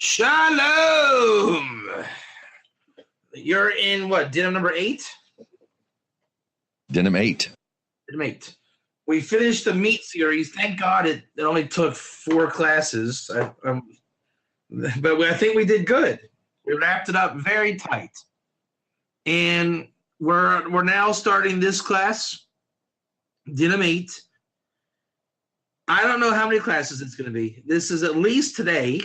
Shalom. You're in what? Dinim number 8? Dinim 8. Dinim 8. We finished the meat series. Thank God it only took 4 classes. But I think we did good. We wrapped it up very tight. And we're now starting this class, Dinim 8. I don't know how many classes it's going to be. This is at least today.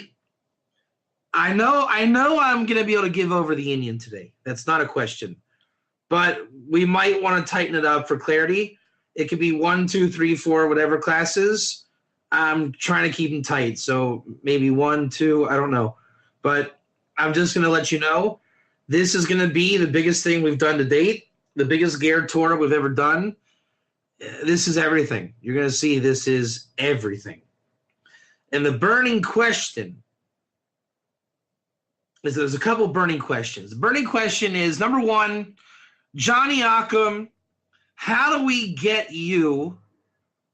I know I'm going to be able to give over the Indian today. That's not a question. But we might want to tighten it up for clarity. It could be 1, 2, 3, 4, whatever classes. I'm trying to keep them tight. So maybe 1, 2, I don't know. But I'm just going to let you know, this is going to be the biggest thing we've done to date, the biggest Ger Torah we've ever done. This is everything. You're going to see this is everything. And the burning question is there's a couple burning questions. The burning question is, number 1, Johnny Ockham, how do we get you,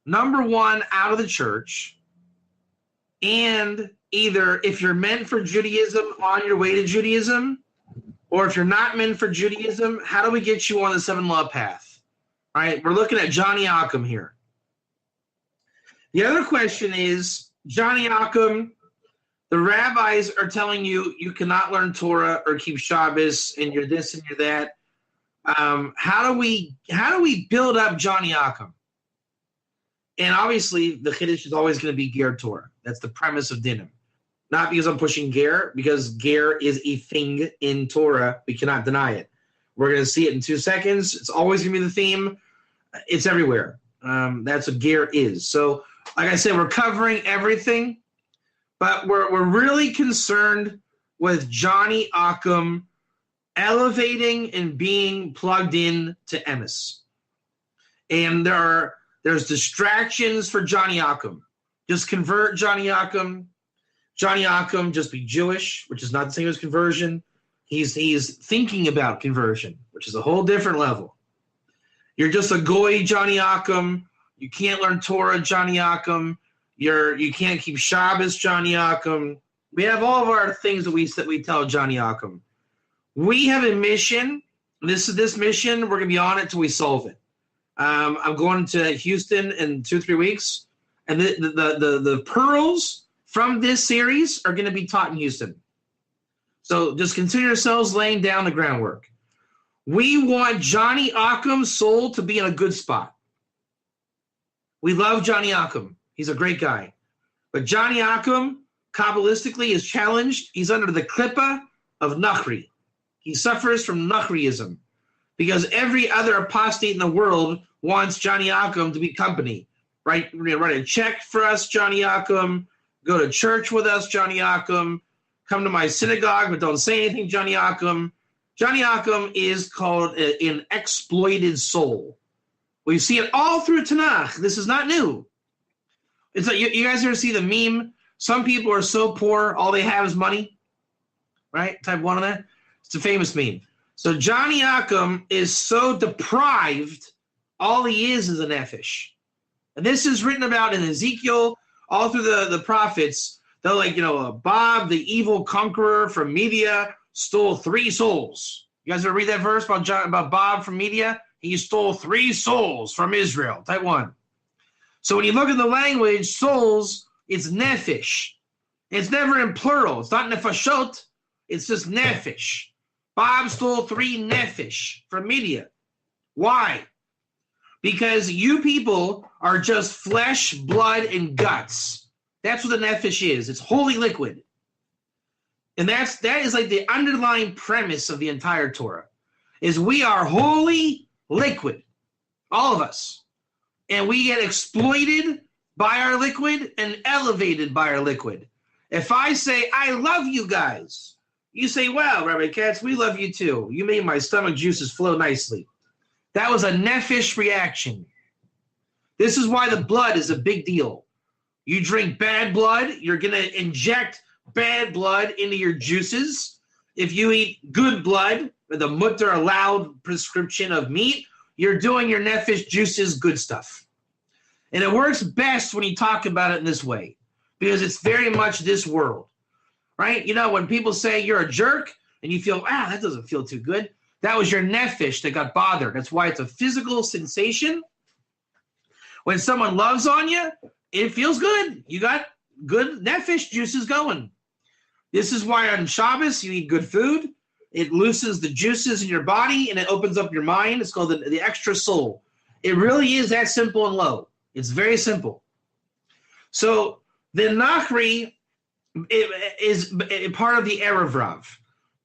number 1, out of the church? And either if you're meant for Judaism, on your way to Judaism, or if you're not meant for Judaism, how do we get you on the 7-law path? All right, we're looking at Johnny Ockham here. The other question is, Johnny Ockham, the rabbis are telling you you cannot learn Torah or keep Shabbos, and you're this and you're that. How do we build up Johnny Ockham? And obviously, the Chiddush is always going to be Ger Torah. That's the premise of Dinim. Not because I'm pushing Ger, because Ger is a thing in Torah. We cannot deny it. We're going to see it in 2 seconds. It's always going to be the theme. It's everywhere. That's what Ger is. So, like I said, we're covering everything. But we're really concerned with Johnny Ockham elevating and being plugged in to Emes. And there's distractions for Johnny Ockham. Just convert Johnny Ockham. Johnny Ockham, just be Jewish, which is not the same as conversion. He's thinking about conversion, which is a whole different level. You're just a goy, Johnny Ockham. You can't learn Torah, Johnny Ockham. You can't keep Shabbos, Johnny Ockham. We have all of our things that we tell Johnny Ockham. We have a mission. This mission, we're going to be on it till we solve it. I'm going to Houston in 2-3 weeks, and the pearls from this series are going to be taught in Houston. So just consider yourselves laying down the groundwork. We want Johnny Ockham's soul to be in a good spot. We love Johnny Ockham. He's a great guy. But Johnny Ockham, Kabbalistically, is challenged. He's under the klippa of Nachri. He suffers from Nachriism because every other apostate in the world wants Johnny Ockham to be company. Right? Write a check for us, Johnny Ockham. Go to church with us, Johnny Ockham. Come to my synagogue, but don't say anything, Johnny Ockham. Johnny Ockham is called an exploited soul. We see it all through Tanakh. This is not new. It's like you guys ever see the meme? Some people are so poor, all they have is money. Right? Type 1 on that. It's a famous meme. So Johnny Ockham is so deprived, all he is a nefesh. And this is written about in Ezekiel, all through the prophets. They're like, Bob, the evil conqueror from Media, stole 3 souls. You guys ever read that verse about Bob from Media? He stole 3 souls from Israel. Type 1. So when you look at the language, souls, it's nefesh. It's never in plural. It's not nefashot. It's just nefesh. Bob stole 3 nefesh from Media. Why? Because you people are just flesh, blood, and guts. That's what the nefesh is. It's holy liquid. And that is like the underlying premise of the entire Torah, is we are holy liquid, all of us. And we get exploited by our liquid and elevated by our liquid. If I say, I love you guys, you say, well, Rabbi Katz, we love you too. You made my stomach juices flow nicely. That was a nefesh reaction. This is why the blood is a big deal. You drink bad blood, you're going to inject bad blood into your juices. If you eat good blood, the mutter allowed prescription of meat, you're doing your nefesh juices good stuff. And it works best when you talk about it in this way, because it's very much this world. right? You know, when people say you're a jerk and you feel, that doesn't feel too good, that was your nefesh that got bothered. That's why it's a physical sensation. When someone loves on you, it feels good. You got good nefesh juices going. This is why on Shabbos you eat good food. It loosens the juices in your body and it opens up your mind. It's called the extra soul. It really is that simple and low. It's very simple. So the Nachri is part of the Erev Rav.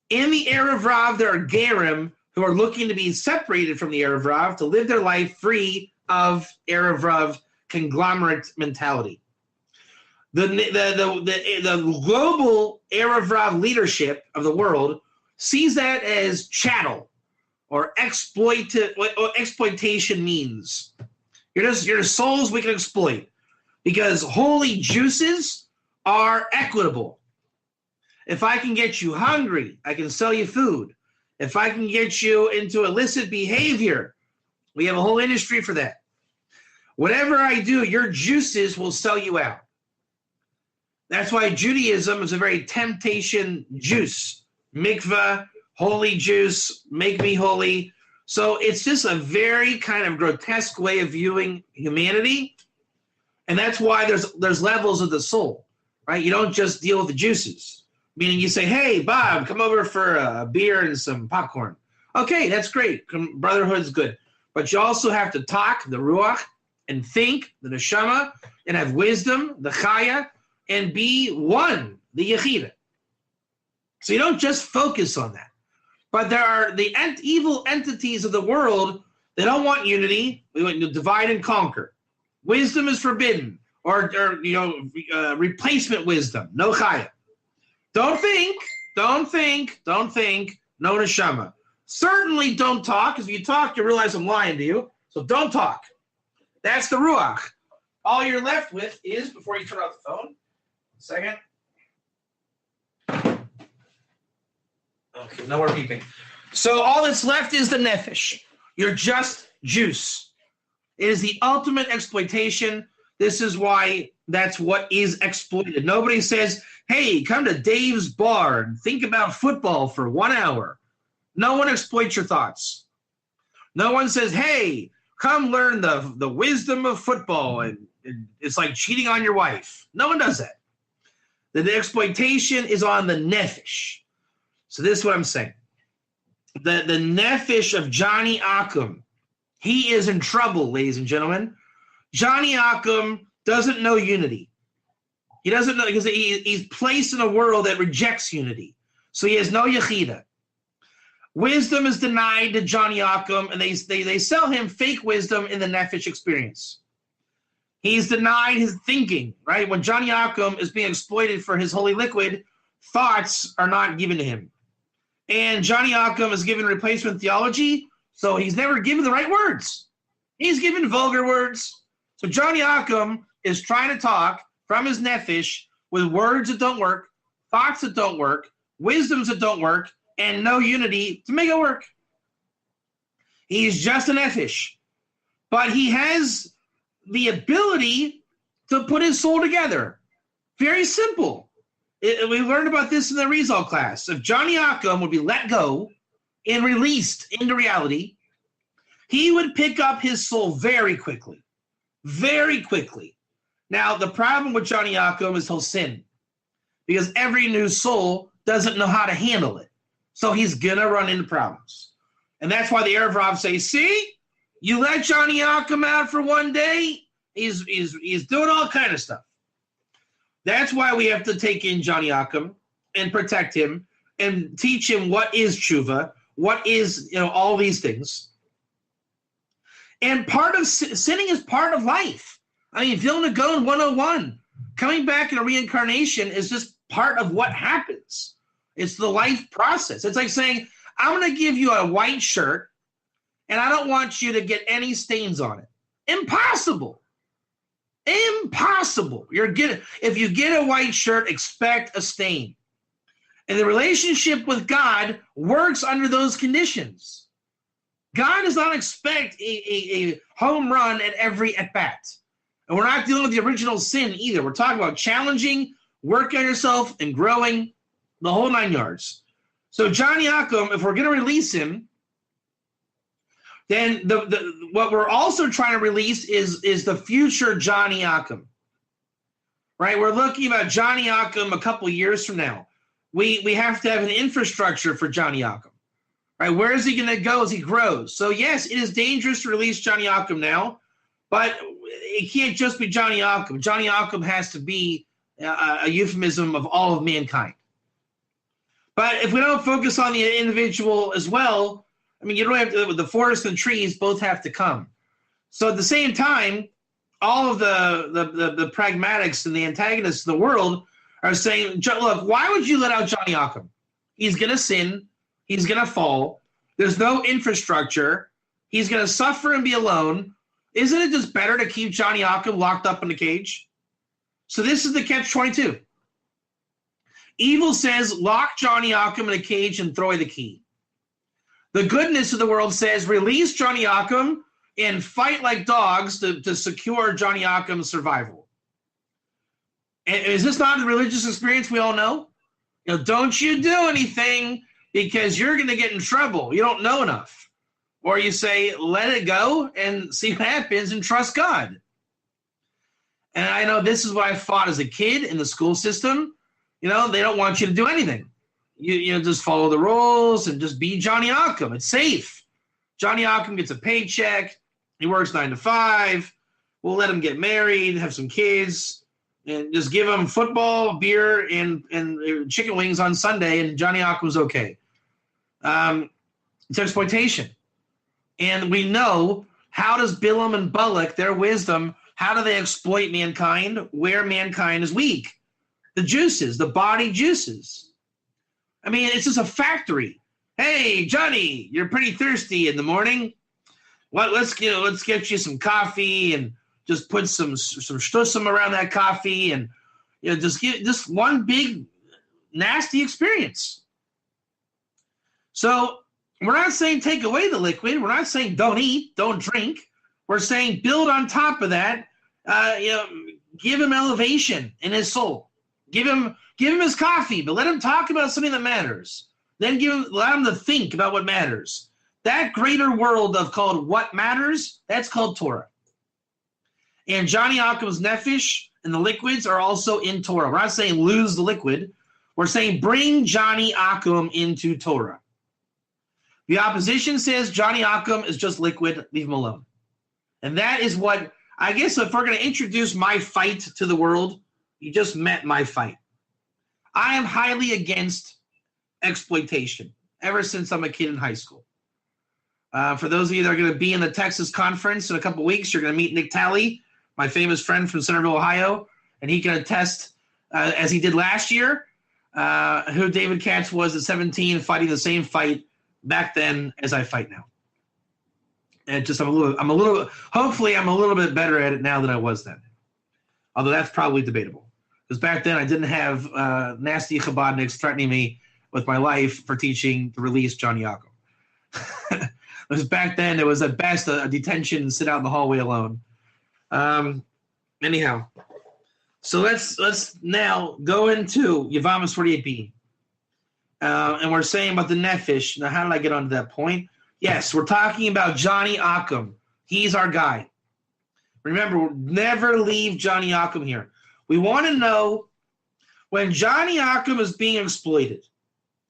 In the Erev Rav, there are Gerim who are looking to be separated from the Erev Rav to live their life free of Erev Rav conglomerate mentality. The global Erev Rav leadership of the world sees that as chattel or exploitation means. You're souls we can exploit because holy juices are equitable. If I can get you hungry, I can sell you food. If I can get you into illicit behavior, we have a whole industry for that. Whatever I do, your juices will sell you out. That's why Judaism is a very temptation juice. Mikvah, holy juice, make me holy. So it's just a very kind of grotesque way of viewing humanity. And that's why there's levels of the soul, right? You don't just deal with the juices. Meaning you say, hey, Bob, come over for a beer and some popcorn. Okay, that's great. Brotherhood's good. But you also have to talk, the ruach, and think, the neshama, and have wisdom, the chaya, and be one, the yechida. So you don't just focus on that. But there are the evil entities of the world. They don't want unity. We want to divide and conquer. Wisdom is forbidden, or replacement wisdom, no chaya. Don't think, no neshama. Certainly don't talk, because if you talk, you realize I'm lying to you. So don't talk. That's the ruach. All you're left with is, before you turn off the phone, second. Okay, no more beeping. So all that's left is the nefesh. You're just juice. It is the ultimate exploitation. This is why that's what is exploited. Nobody says, hey, come to Dave's bar and think about football for 1 hour. No one exploits your thoughts. No one says, hey, come learn the wisdom of football. And it's like cheating on your wife. No one does that. The exploitation is on the nefesh. So this is what I'm saying. The nefesh of Johnny Akum, he is in trouble, ladies and gentlemen. Johnny Akum doesn't know unity. He doesn't know because he's placed in a world that rejects unity. So he has no yechida. Wisdom is denied to Johnny Akum, and they sell him fake wisdom in the nefesh experience. He's denied his thinking, right? When Johnny Akum is being exploited for his holy liquid, thoughts are not given to him. And Johnny Akum is given replacement theology, so he's never given the right words. He's given vulgar words. So Johnny Akum is trying to talk from his nefesh with words that don't work, thoughts that don't work, wisdoms that don't work, and no unity to make it work. He's just a nefesh. But he has the ability to put his soul together. Very simple. We learned about this in the Rizal class. If Johnny Akum would be let go and released into reality, he would pick up his soul very quickly. Very quickly. Now, the problem with Johnny Akum is he'll sin. Because every new soul doesn't know how to handle it. So he's going to run into problems. And that's why the Erev Rav say, see, you let Johnny Akum out for 1 day, he's doing all kind of stuff. That's why we have to take in Johnny Akum and protect him and teach him what is tshuva, what is, all these things. And part of sinning is part of life. I mean, Vilna Gaon 101, coming back in a reincarnation is just part of what happens. It's the life process. It's like saying, I'm going to give you a white shirt, and I don't want you to get any stains on it. Impossible. Impossible. If you get a white shirt, expect a stain. And the relationship with God works under those conditions. God does not expect a home run at every at-bat. And we're not dealing with the original sin either. We're talking about challenging, working on yourself, and growing. the whole 9 yards. So Johnny Yakum, if we're going to release him, then what we're also trying to release is the future Johnny Yakum, right? We're looking about Johnny Yakum a couple years from now. We have to have an infrastructure for Johnny Yakum, right? Where is he going to go as he grows? So yes, it is dangerous to release Johnny Yakum now, but it can't just be Johnny Yakum. Johnny Yakum has to be a euphemism of all of mankind. But if we don't focus on the individual as well, I mean, you don't have to, the forest and trees both have to come. So at the same time, all of the pragmatics and the antagonists in the world are saying, look, why would you let out Johnny Yakum? He's going to sin. He's going to fall. There's no infrastructure. He's going to suffer and be alone. Isn't it just better to keep Johnny Yakum locked up in a cage? So this is the catch-22. Evil says, lock Johnny Yakum in a cage and throw away the key. The goodness of the world says, release Johnny Yakum and fight like dogs to secure Johnny Yakum's survival. And is this not a religious experience we all know? You know, don't you do anything because you're going to get in trouble. You don't know enough. Or you say, let it go and see what happens and trust God. And I know this is what I fought as a kid in the school system. You know, they don't want you to do anything. You know, just follow the rules and just be Johnny Yakum. It's safe. Johnny Yakum gets a paycheck. He works 9 to 5. We'll let him get married, have some kids, and just give him football, beer, and chicken wings on Sunday, and Johnny Yakum's okay. It's exploitation. And we know, how does Bilam and Balak, their wisdom, how do they exploit mankind where mankind is weak? The juices, the body juices. I mean, it's just a factory. Hey, Johnny, you're pretty thirsty in the morning. Let's get you some coffee and just put some shtusim around that coffee and just give this one big nasty experience. So we're not saying take away the liquid. We're not saying don't eat, don't drink. We're saying build on top of that. Give him elevation in his soul. Give him his coffee, but let him talk about something that matters. Then let him to think about what matters. That greater world of called what matters, that's called Torah. And Johnny Yakum's nefesh and the liquids are also in Torah. We're not saying lose the liquid. We're saying bring Johnny Yakum into Torah. The opposition says Johnny Yakum is just liquid, leave him alone. And that is what, I guess if we're going to introduce my fight to the world, you just met my fight. I am highly against exploitation ever since I'm a kid in high school. For those of you that are going to be in the Texas conference in a couple weeks, you're going to meet Nick Talley, my famous friend from Centerville, Ohio, and he can attest, as he did last year, who David Katz was at 17, fighting the same fight back then as I fight now. And just hopefully I'm a little bit better at it now than I was then. Although that's probably debatable. Because back then I didn't have nasty Chabadniks threatening me with my life for teaching to release Johnny Yakum. Because back then it was at best a detention and sit out in the hallway alone. Anyhow, so let's now go into Yevamos 48b. And we're saying about the nefesh. Now, how did I get onto that point? Yes, we're talking about Johnny Yakum. He's our guy. Remember, we'll never leave Johnny Yakum here. We want to know when Johnny Yakum is being exploited,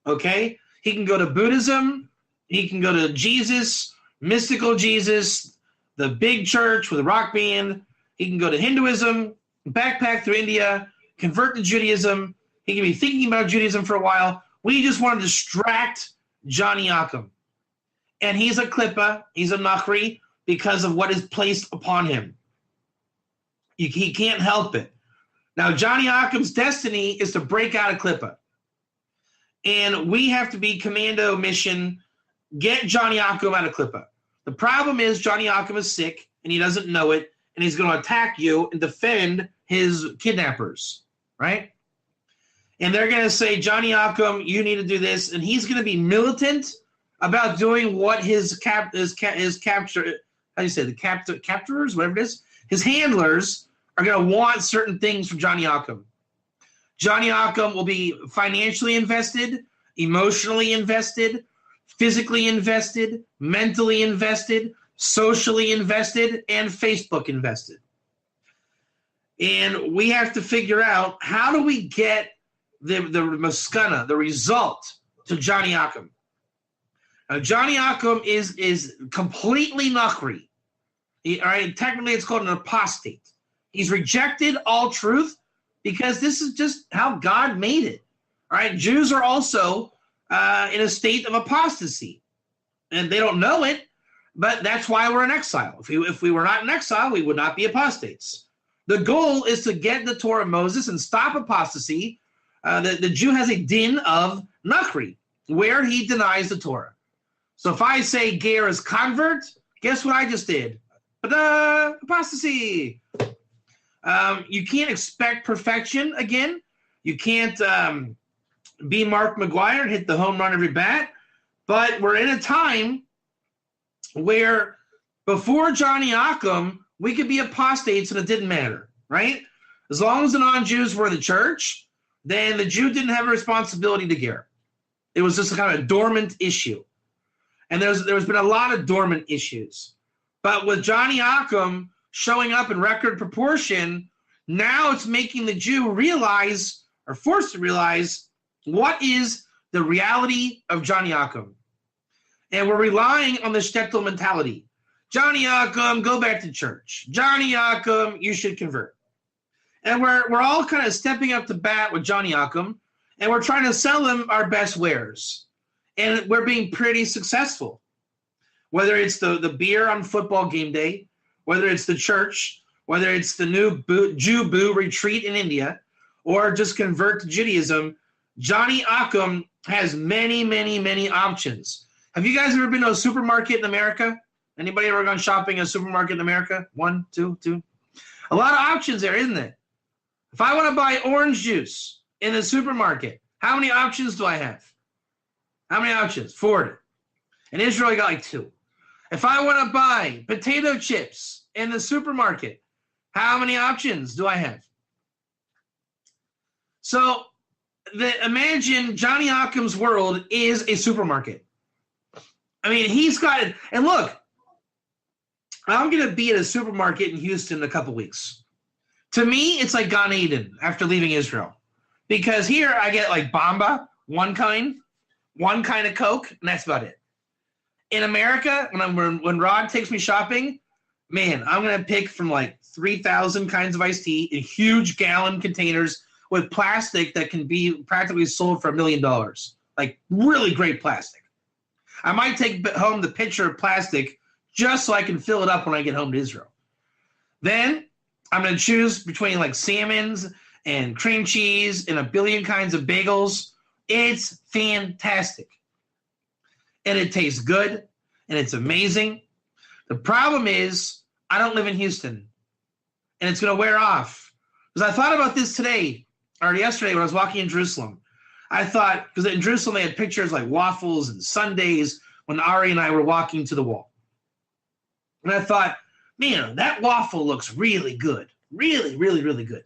okay? He can go to Buddhism. He can go to Jesus, mystical Jesus, the big church with a rock band. He can go to Hinduism, backpack through India, convert to Judaism. He can be thinking about Judaism for a while. We just want to distract Johnny Yakum. And he's a klippa, he's a nachri, because of what is placed upon him. He can't help it. Now, Johnny Yakum's destiny is to break out of klippa. And we have to be commando mission, get Johnny Yakum out of klippa. The problem is Johnny Yakum is sick, and he doesn't know it, and he's going to attack you and defend his kidnappers, right? And they're going to say, Johnny Yakum, you need to do this, and he's going to be militant about doing what his capture, how do you say, the captorers, whatever it is, his handlers are going to want certain things from Johnny Yakum. Johnny Occam will be financially invested, emotionally invested, physically invested, mentally invested, socially invested, and Facebook invested. And we have to figure out, how do we get the maskana, the result, to Johnny Occam? Now, Johnny Occam is completely nachri. All right, technically it's called an apostate. He's rejected all truth because this is just how God made it. All right, Jews are also in a state of apostasy, and they don't know it, but that's why we're in exile. If we were not in exile, we would not be apostates. The goal is to get the Torah of Moses and stop apostasy. The Jew has a din of nachri, where he denies the Torah. So if I say ger is convert, guess what I just did? Apostasy. You can't expect perfection again. You can't be Mark McGuire and hit the home run every bat. But we're in a time where before Johnny Occam, we could be apostates and it didn't matter, right? As long as the non-Jews were in the church, then the Jew didn't have a responsibility to ger. It was just a kind of dormant issue. And there's been a lot of dormant issues. But with Johnny Occam showing up in record proportion, now it's making the Jew realize, or forced to realize, what is the reality of Johnny Occam. And we're relying on the shtetl mentality. Johnny Occam, go back to church. Johnny Occam, you should convert. And we're all kind of stepping up to bat with Johnny Occam, and we're trying to sell him our best wares. And we're being pretty successful. Whether it's the beer on football game day, whether it's the church, whether it's the new Jew boo retreat in India, or just convert to Judaism, Johnny Occam has many, many, many options. Have you guys ever been to a supermarket in America? Anybody ever gone shopping at a supermarket in America? 1, 2, 2. A lot of options there, isn't it? If I want to buy orange juice in the supermarket, how many options do I have? How many options? 40. In Israel, you got like 2. If I want to buy potato chips in the supermarket, how many options do I have? So imagine Johnny Occam's world is a supermarket. I mean, he's got it. And look, I'm going to be at a supermarket in Houston in a couple weeks. To me, it's like Gan Eden after leaving Israel. Because here I get like Bamba, one kind of Coke, and that's about it. In America, when Rod takes me shopping, man, I'm going to pick from like 3,000 kinds of iced tea in huge gallon containers with plastic that can be practically sold for $1 million. Like really great plastic. I might take home the pitcher of plastic just so I can fill it up when I get home to Israel. Then I'm going to choose between like salmons and cream cheese and a billion kinds of bagels. It's fantastic. And it tastes good, and it's amazing. The problem is I don't live in Houston, and it's going to wear off. Because I thought about this today, or yesterday when I was walking in Jerusalem. I thought, because in Jerusalem they had pictures like waffles and sundaes when Ari and I were walking to the wall. And I thought, man, that waffle looks really good. Really, really, really good.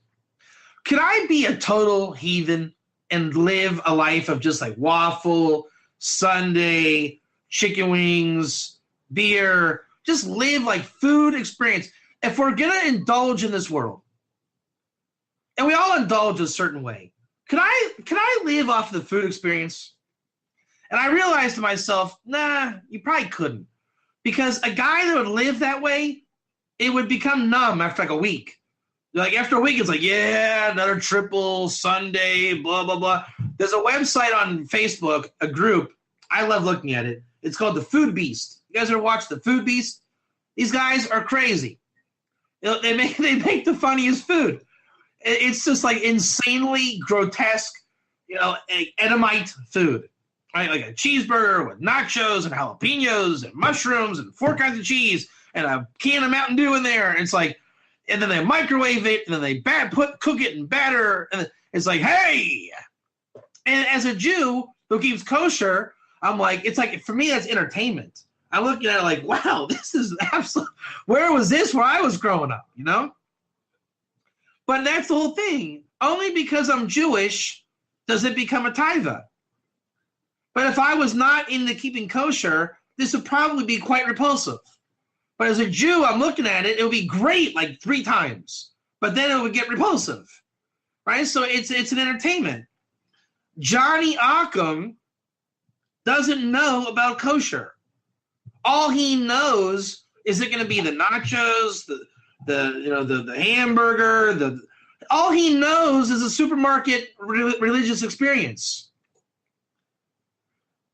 Could I be a total heathen and live a life of just like waffle, sundae, chicken wings, beer, just live like food experience? If we're going to indulge in this world, and we all indulge a certain way, can I live off the food experience? And I realized to myself, nah, you probably couldn't. Because a guy that would live that way, it would become numb after like a week. Like after a week, it's like, yeah, another triple Sunday, blah, blah, blah. There's a website on Facebook, a group. I love looking at it. It's called The Food Beast. You guys ever watch The Food Beast? These guys are crazy. They make the funniest food. It's just like insanely grotesque, Edomite food. Right? Like a cheeseburger with nachos and jalapenos and mushrooms and 4 kinds of cheese and a can of Mountain Dew in there. And it's like, and then they microwave it, and then they cook it in batter, and it's like, hey! And as a Jew who keeps kosher, I'm like, it's like, for me, that's entertainment. I'm looking at it like, wow, this is absolute. Where was this when I was growing up, But But that's the whole thing. Only because I'm Jewish does it become a taiva. But if I was not into keeping kosher, this would probably be quite repulsive. But as a Jew, I'm looking at it, it would be great like 3 times. But then it would get repulsive, right? So it's an entertainment. Johnny Occam doesn't know about kosher. All he knows is it going to be the nachos, the hamburger, all he knows is a supermarket religious experience.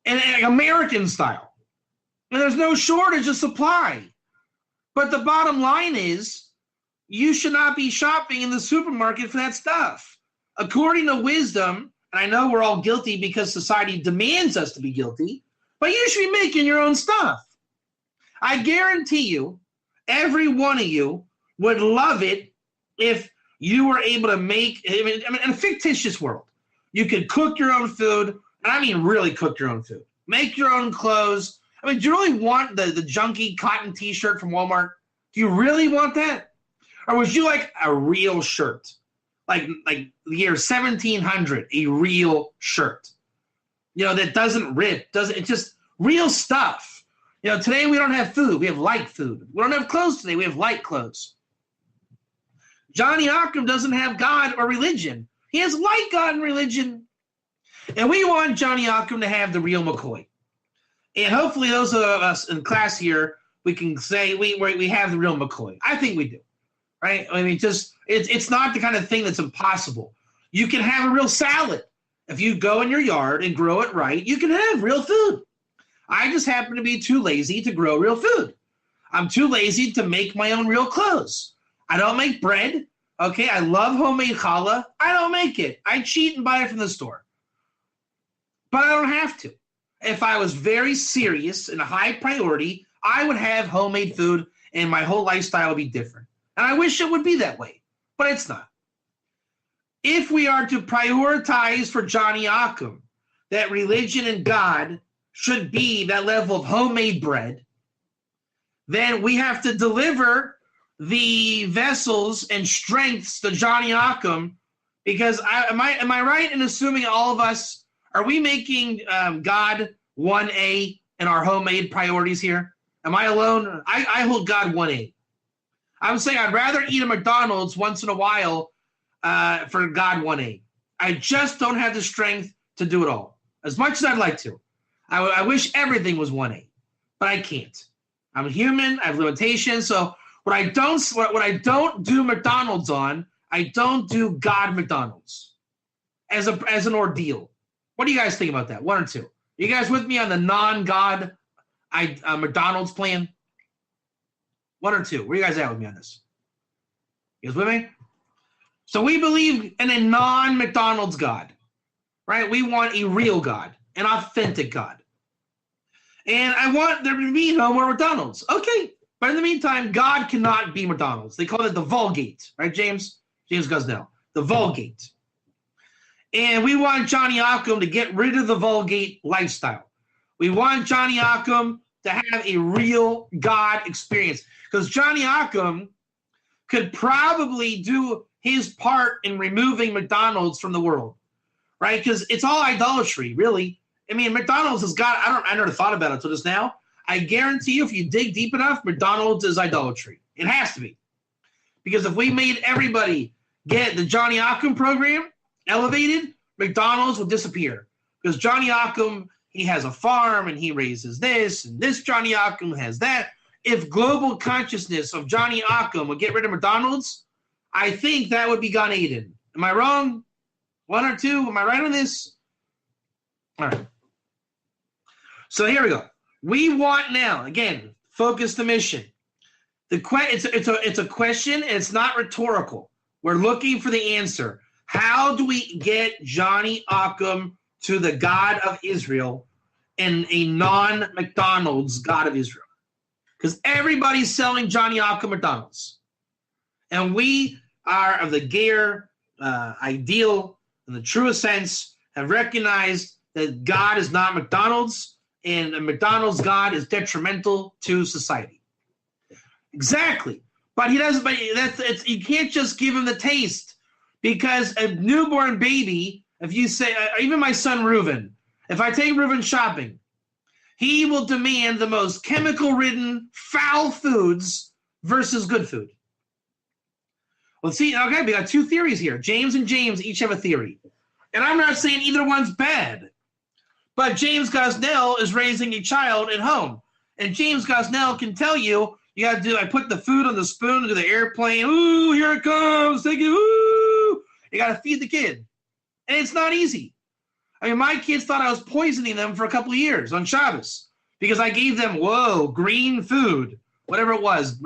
And American style. And there's no shortage of supply. But the bottom line is, you should not be shopping in the supermarket for that stuff. According to wisdom, and I know we're all guilty because society demands us to be guilty, but you should be making your own stuff. I guarantee you, every one of you would love it if you were able to make, in a fictitious world, you could cook your own food, and I mean really cook your own food. Make your own clothes. I mean, do you really want the junky cotton t-shirt from Walmart? Do you really want that? Or would you like a real shirt? Like the year 1700, a real shirt. That doesn't rip, it's just real stuff. Today we don't have food, we have light food. We don't have clothes today, we have light clothes. Johnny Occam doesn't have God or religion. He has light God and religion. And we want Johnny Occam to have the real McCoy. And hopefully those of us in class here, we can say we have the real McCoy. I think we do, right? I mean, it's not the kind of thing that's impossible. You can have a real salad. If you go in your yard and grow it right, you can have real food. I just happen to be too lazy to grow real food. I'm too lazy to make my own real clothes. I don't make bread. Okay, I love homemade challah. I don't make it. I cheat and buy it from the store. But I don't have to. If I was very serious and a high priority, I would have homemade food and my whole lifestyle would be different. And I wish it would be that way, but it's not. If we are to prioritize for Johnny Occam that religion and God should be that level of homemade bread, then we have to deliver the vessels and strengths to Johnny Occam, because am I right in assuming all of us, are we making God 1A in our homemade priorities here? Am I alone? I hold God 1A. I would say I'd rather eat a McDonald's once in a while for God 1A. I just don't have the strength to do it all. As much as I'd like to. I wish everything was 1A, but I can't. I'm a human. I have limitations. So what I don't do McDonald's on, I don't do God McDonald's as an ordeal. What do you guys think about that? 1 or 2? Are you guys with me on the non-God McDonald's plan? 1 or 2? Where are you guys at with me on this? You guys with me? So we believe in a non-McDonald's God, right? We want a real God, an authentic God. And I want there to be no more McDonald's. Okay. But in the meantime, God cannot be McDonald's. They call it the Vulgate, right, James? James Gosnell. The Vulgate. And we want Johnny Occam to get rid of the Vulgate lifestyle. We want Johnny Occam to have a real God experience. Because Johnny Occam could probably do his part in removing McDonald's from the world, right? Because it's all idolatry, really. I mean, McDonald's has got, I never thought about it until just now. I guarantee you, if you dig deep enough, McDonald's is idolatry. It has to be. Because if we made everybody get the Johnny Occam program elevated, McDonald's would disappear. Because Johnny Occam, he has a farm and he raises this, and this Johnny Occam has that. If global consciousness of Johnny Occam would get rid of McDonald's, I think that would be Gan Eden. Am I wrong? 1 or 2? Am I right on this? All right. So here we go. We want now, again, focus the mission. It's a question, and it's not rhetorical. We're looking for the answer. How do we get Johnny Occam to the God of Israel and a non-McDonald's God of Israel? Because everybody's selling Johnny Occam McDonald's. And we are of the Ger ideal, in the truest sense, have recognized that God is not McDonald's, and a McDonald's God is detrimental to society. Exactly. But he doesn't. But you can't just give him the taste, because a newborn baby. If you say, even my son Reuven, if I take Reuven shopping, he will demand the most chemical-ridden, foul foods versus good food. Well, see, okay, we got two theories here. James and James each have a theory. And I'm not saying either one's bad. But James Gosnell is raising a child at home. And James Gosnell can tell you, I put the food on the spoon into the airplane. Ooh, here it comes. Take it. Ooh. You got to feed the kid. And it's not easy. I mean, my kids thought I was poisoning them for a couple of years on Shabbos because I gave them, green food, whatever it was,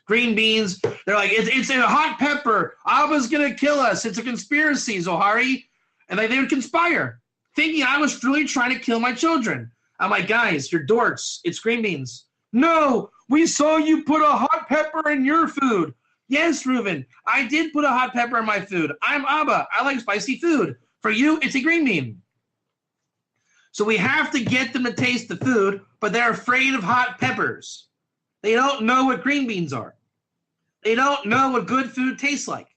green beans. They're like, it's a hot pepper. Abba's going to kill us. It's a conspiracy, Zohari. And they would conspire, thinking I was really trying to kill my children. I'm like, guys, you're dorks. It's green beans. No, we saw you put a hot pepper in your food. Yes, Reuven, I did put a hot pepper in my food. I'm Abba. I like spicy food. For you, it's a green bean. So we have to get them to taste the food, but they're afraid of hot peppers. They don't know what green beans are. They don't know what good food tastes like.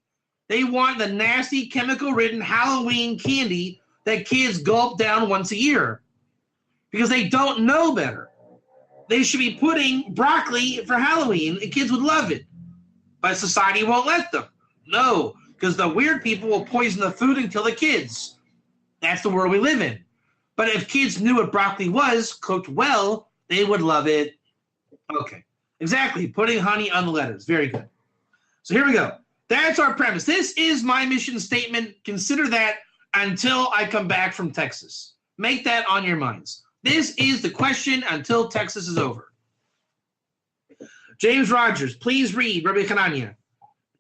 They want the nasty, chemical-ridden Halloween candy that kids gulp down once a year because they don't know better. They should be putting broccoli for Halloween, and kids would love it. But society won't let them. No, because the weird people will poison the food and kill the kids. That's the world we live in. But if kids knew what broccoli was, cooked well, they would love it. Okay, exactly. Putting honey on the lettuce. Very good. So here we go. That's our premise. This is my mission statement. Consider that until I come back from Texas. Make that on your minds. This is the question until Texas is over. James Rogers, please read Rabbi Hanania.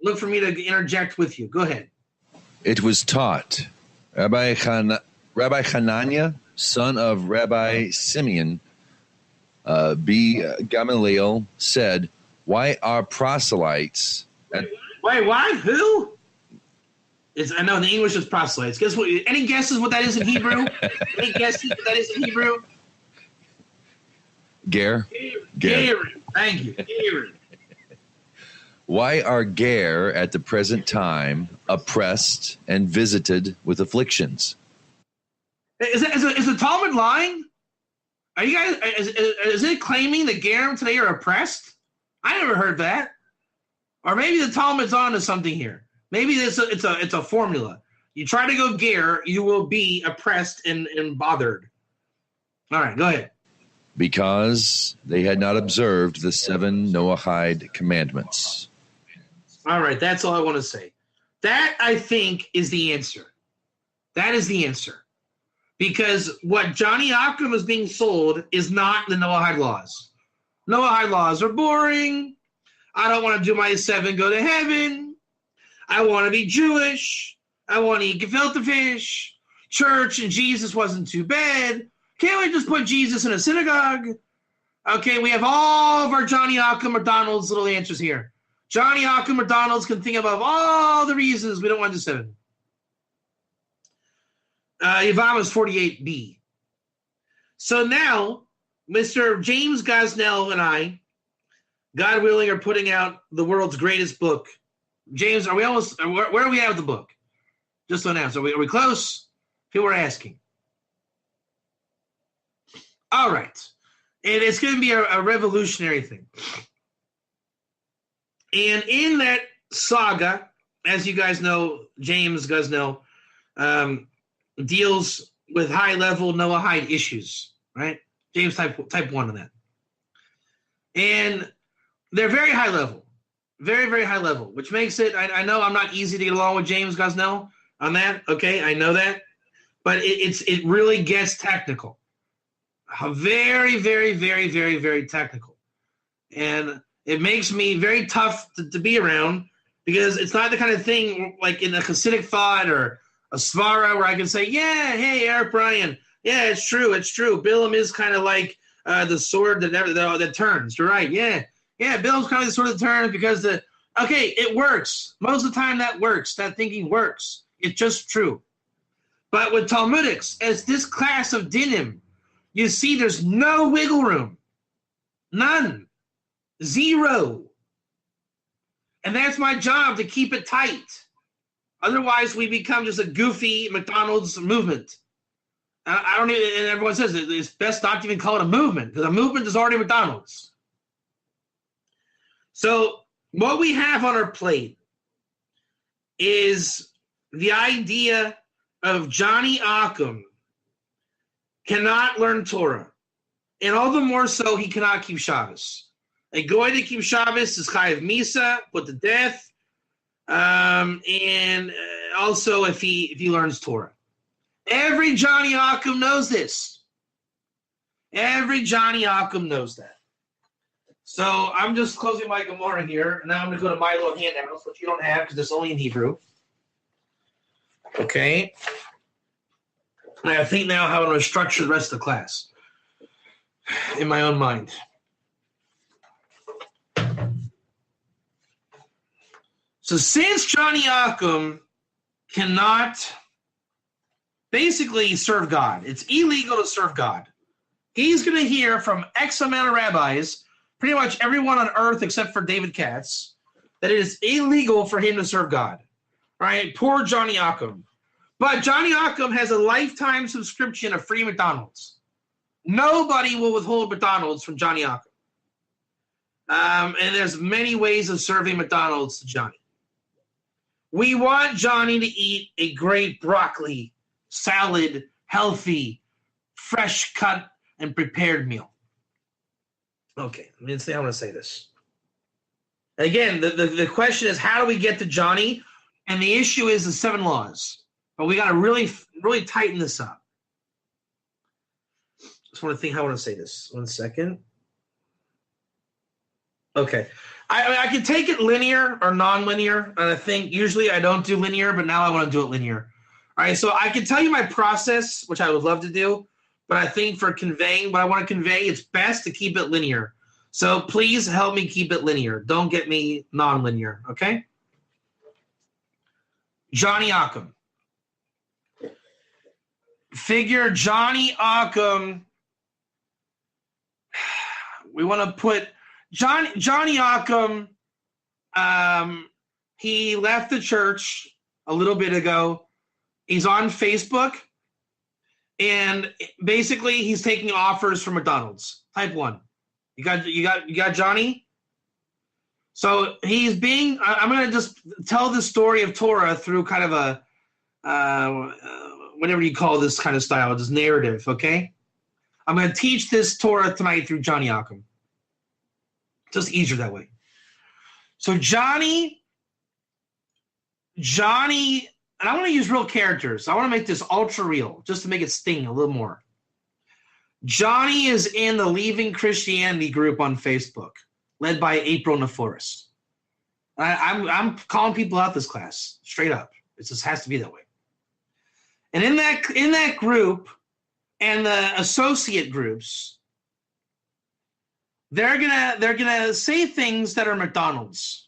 Look for me to interject with you. Go ahead. It was taught. Rabbi Hanania, son of Rabbi Simeon, B. Gamaliel, said, "Why are proselytes?" Wait, what? Who? I know in the English it's proselytes. Guess what? Any guesses what that is in Hebrew? Any guesses what that is in Hebrew? Ger. Thank you. Ger. Why are Ger at the present time oppressed and visited with afflictions? Is the Talmud lying? Are you guys? Is it claiming that Gerim today are oppressed? I never heard that. Or maybe the Talmud's on to something here. Maybe it's a formula. You try to go Ger, you will be oppressed and bothered. All right, go ahead. Because they had not observed the 7 Noahide commandments. All right, that's all I want to say. That, I think, is the answer. That is the answer. Because what Johnny Akram is being sold is not the Noahide laws. Noahide laws are boring. I don't want to do my 7, go to heaven. I want to be Jewish. I want to eat gefilte fish. Church and Jesus wasn't too bad. Can't we just put Jesus in a synagogue? Okay, we have all of our Johnny Akram McDonald's little answers here. Johnny Akram McDonald's can think of all the reasons we don't want to do 7. Yavama's 48b. So now, Mr. James Gosnell and I, God willing, are putting out the world's greatest book. James, are we almost? Where are we at with the book? Just so now, are we close? People are asking. All right, and it's going to be a revolutionary thing. And in that saga, as you guys know, James Gosnell deals with high-level Noahide issues, right? James type 1 of that. And they're very high level, very, very high level, which makes it, I know I'm not easy to get along with James Gosnell on that, okay? I know that. But it really gets technical. Very, very, very, very, very technical. And it makes me very tough to be around because it's not the kind of thing like in a Hasidic thought or a Svara where I can say, yeah, hey, Eric Bryan, yeah, it's true. Bilam is kind of like the sword that turns. You're right, yeah. Yeah, Bilam's kind of the sword that turns because it works. Most of the time that works. That thinking works. It's just true. But with Talmudics, as this class of Dinim, you see there's no wiggle room. None. Zero. And that's my job, to keep it tight. Otherwise, we become just a goofy McDonald's movement. I don't even, and everyone says it's best not to even call it a movement, because a movement is already McDonald's. So what we have on our plate is the idea of Johnny Occam cannot learn Torah. And all the more so, he cannot keep Shabbos. A goy to keep Shabbos is chayav misa, put to death, and also if he learns Torah. Every Johnny Occam knows this. Every Johnny Occam knows that. So I'm just closing my Gemara here, and now I'm going to go to my little handouts, which you don't have because it's only in Hebrew. Okay. And I think now how I'm going to structure the rest of the class in my own mind. So since Johnny Occam cannot basically serve God, it's illegal to serve God. He's going to hear from X amount of rabbis, pretty much everyone on earth except for David Katz, that it is illegal for him to serve God. Right? Poor Johnny Occam. But Johnny Occam has a lifetime subscription of free McDonald's. Nobody will withhold McDonald's from Johnny Occam. And there's many ways of serving McDonald's to Johnny. We want Johnny to eat a great broccoli, salad, healthy, fresh cut, and prepared meal. Okay, let me see how I'm going to say this. Again, the question is, how do we get to Johnny? And the issue is the 7 laws. But we got to really, really tighten this up. Just want to think how I want to say this. 1 second. Okay. I can take it linear or non-linear, and I think usually I don't do linear, but now I want to do it linear. All right, so I can tell you my process, which I would love to do, but I think for conveying what I want to convey, it's best to keep it linear. So please help me keep it linear. Don't get me non-linear, okay? Johnny Occam. Figure Johnny Occam. We want to put Johnny Occam. He left the church a little bit ago. He's on Facebook, and basically he's taking offers from McDonald's. Type 1. You got Johnny. So he's being. I'm going to just tell the story of Torah through kind of a whatever you call this kind of style, this narrative. Okay, I'm going to teach this Torah tonight through Johnny Occam. Just easier that way. So Johnny, and I want to use real characters. I want to make this ultra real, just to make it sting a little more. Johnny is in the Leaving Christianity group on Facebook, led by April in the Forest. I'm calling people out this class, straight up. It just has to be that way. And in that group and the associate groups, they're gonna say things that are McDonald's.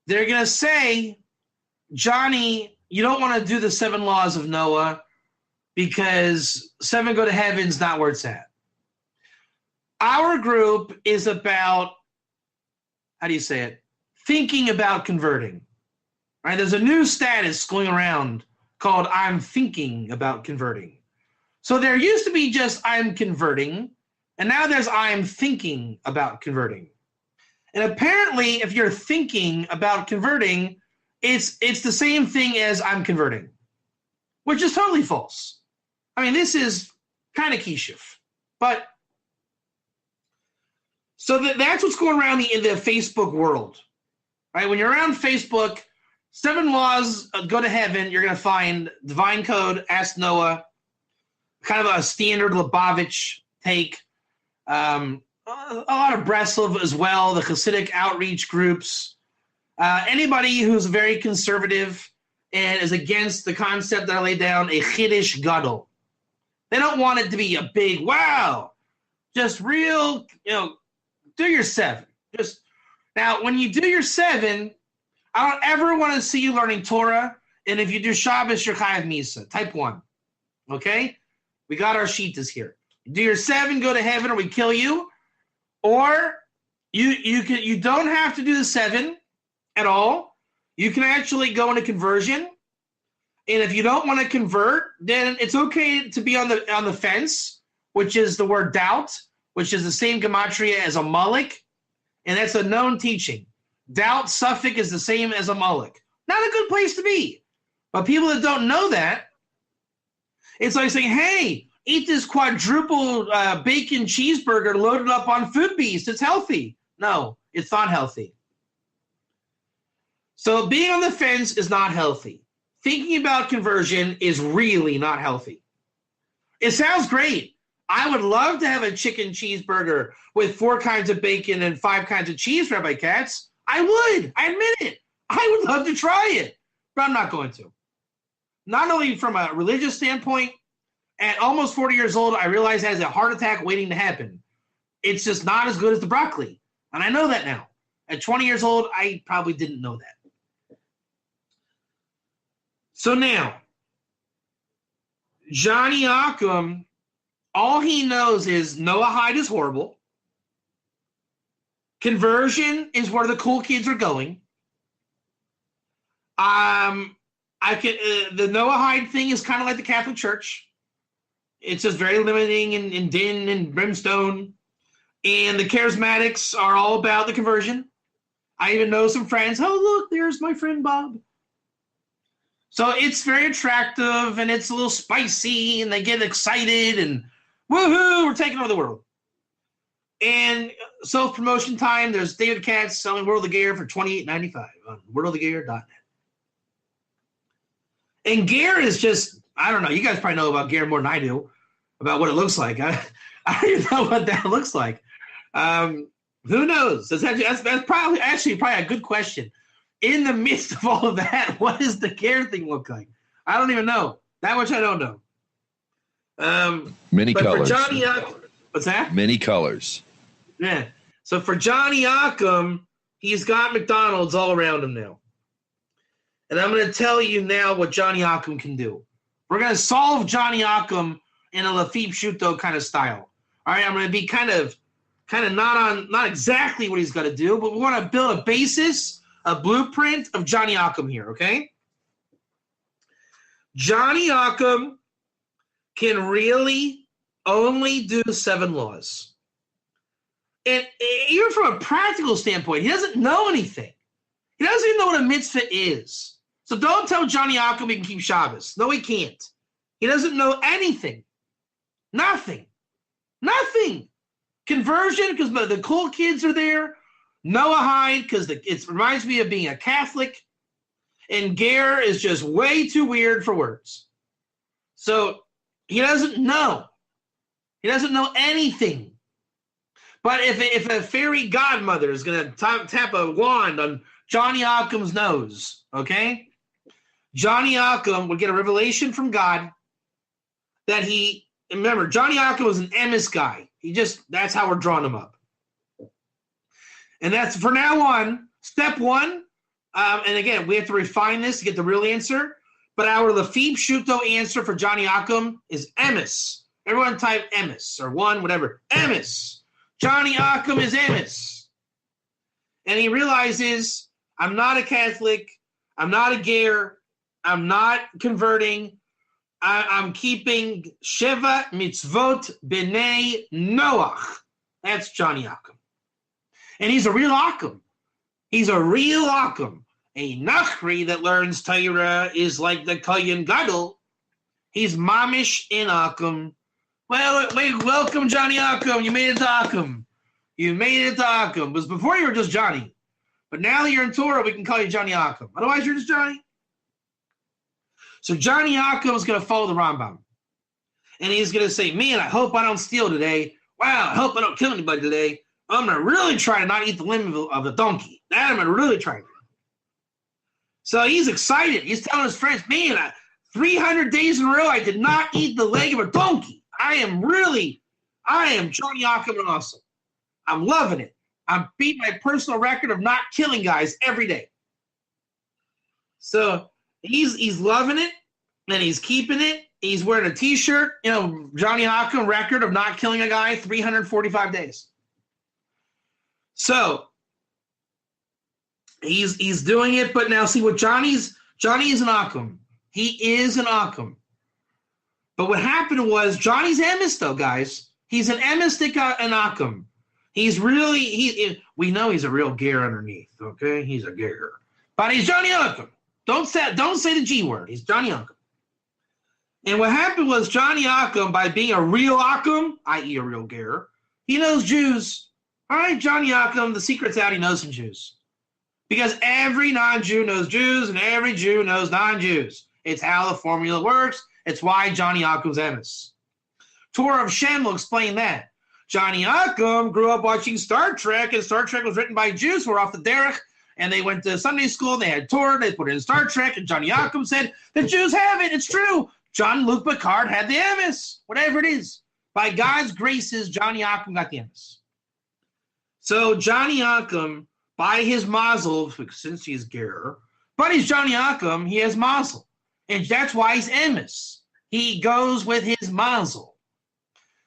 They're gonna say, Johnny, you don't want to do the 7 laws of Noah because 7 go to heaven's not where it's at. Our group is about, how do you say it? Thinking about converting. Right? There's a new status going around called I'm thinking about converting. So there used to be just I'm converting, and now there's I'm thinking about converting. And apparently, if you're thinking about converting, it's the same thing as I'm converting, which is totally false. I mean, this is kind of kishuf. But so that's what's going around in the Facebook world. Right? When you're around Facebook, 7 laws go to heaven, you're going to find divine code, ask Noah, kind of a standard Lubavitch take. A lot of Breslov as well, the Hasidic outreach groups. Anybody who's very conservative and is against the concept that I laid down, a Chiddush Gadol. They don't want it to be a big, wow, just real, do your 7. Just now, when you do your 7, I don't ever want to see you learning Torah, and if you do Shabbos, you're chayav misa. Type 1, okay? We got our shitas here. Do your 7, go to heaven, or we kill you. Or you don't have to do the 7. at all, you can actually go into conversion. And if you don't want to convert, then it's okay to be on the fence, which is the word doubt, which is the same gematria as a Amalek, and that's a known teaching. Doubt suffix is the same as a Amalek. Not a good place to be. But people that don't know that, it's like saying, hey, eat this quadruple bacon cheeseburger loaded up on Food Beast. It's healthy. No, it's not healthy. So being on the fence is not healthy. Thinking about conversion is really not healthy. It sounds great. I would love to have a chicken cheeseburger with 4 kinds of bacon and 5 kinds of cheese, Rabbi Katz. I would. I admit it. I would love to try it, but I'm not going to. Not only from a religious standpoint, at almost 40 years old, I realize it has a heart attack waiting to happen. It's just not as good as the broccoli, and I know that now. At 20 years old, I probably didn't know that. So now, Johnny Ockham, all he knows is Noahide is horrible. Conversion is where the cool kids are going. The Noahide thing is kind of like the Catholic Church. It's just very limiting and din and brimstone. And the charismatics are all about the conversion. I even know some friends. Oh, look, there's my friend Bob. So it's very attractive and it's a little spicy and they get excited and woohoo, we're taking over the world. And self-promotion time, there's David Katz selling World of Gear for $28.95 on worldofgear.net. And gear is just, I don't know, you guys probably know about gear more than I do, about what it looks like. I don't even know what that looks like. Who knows? That's probably a good question. In the midst of all of that, what does the gear thing look like? I don't even know. That much I don't know. Many colors. For Johnny what's that? Many colors. Yeah. So for Johnny Ockham, he's got McDonald's all around him now. And I'm going to tell you now what Johnny Ockham can do. We're going to solve Johnny Ockham in a Lafitte Shuto kind of style. All right, I'm going to be kind of not exactly what he's got to do, but we want to build a basis, a blueprint of Johnny Ockham here, okay? Johnny Ockham can really only do 7 laws. And even from a practical standpoint, he doesn't know anything. He doesn't even know what a mitzvah is. So don't tell Johnny Ockham he can keep Shabbos. No, he can't. He doesn't know anything. Nothing. Conversion, because the cool kids are there. Noahide, because it reminds me of being a Catholic. And Ger is just way too weird for words. So he doesn't know. He doesn't know anything. But if a fairy godmother is going to tap a wand on Johnny Ockham's nose, okay? Johnny Ockham would get a revelation from God that remember, Johnny Ockham was an emis guy. That's how we're drawing him up. And that's, for now on, step 1, and again, we have to refine this to get the real answer, but our Lafitte Shuto answer for Johnny Ockham is emis. Everyone type emis, or 1, whatever. Emis. Johnny Ockham is emis. And he realizes, I'm not a Catholic, I'm not a Ger, I'm not converting, I'm keeping Sheva Mitzvot B'nai Noach. That's Johnny Ockham. And he's a real Ockham. He's a real Ockham. A Nachri that learns Torah is like the Kohen Gadol. He's mamish in Ockham. Well, wait, welcome, Johnny Ockham. You made it to Ockham. It was before you were just Johnny. But now that you're in Torah, we can call you Johnny Ockham. Otherwise, you're just Johnny. So Johnny Ockham is going to follow the Rambam. And he's going to say, man, I hope I don't steal today. Wow, I hope I don't kill anybody today. I'm going to really try to not eat the limb of a donkey. That I'm going to really try. So he's excited. He's telling his friends, man, 300 days in a row, I did not eat the leg of a donkey. I am Johnny Ockham and awesome. I'm loving it. I'm beating my personal record of not killing guys every day. So he's loving it, and he's keeping it. He's wearing a T-shirt, Johnny Ockham record of not killing a guy 345 days. So He's doing it, but now see what Johnny is an Akum. He is an Akum. But what happened was Johnny's emes, though, guys. He's an emistic an Akum. He's really we know he's a real ger underneath, okay? He's a ger. But he's Johnny Akum. Don't say the G word. He's Johnny Akum. And what happened was Johnny Akum, by being a real Akum, i.e. a real ger, he knows Jews. All right, Johnny Akum, the secret's out, he knows some Jews. Because every non-Jew knows Jews, and every Jew knows non-Jews. It's how the formula works. It's why Johnny Akum's emes. Torah of Shem will explain that. Johnny Akum grew up watching Star Trek, and Star Trek was written by Jews who were off the derech, and they went to Sunday school, they had Torah, they put it in Star Trek, and Johnny Akum said, the Jews have it, it's true. Jean-Luc Picard had the emes, whatever it is. By God's graces, Johnny Akum got the emes. So Johnny Akum, by his mazel, since he's ger, but he's Johnny Akum, he has mazel. And that's why he's emes. He goes with his mazel.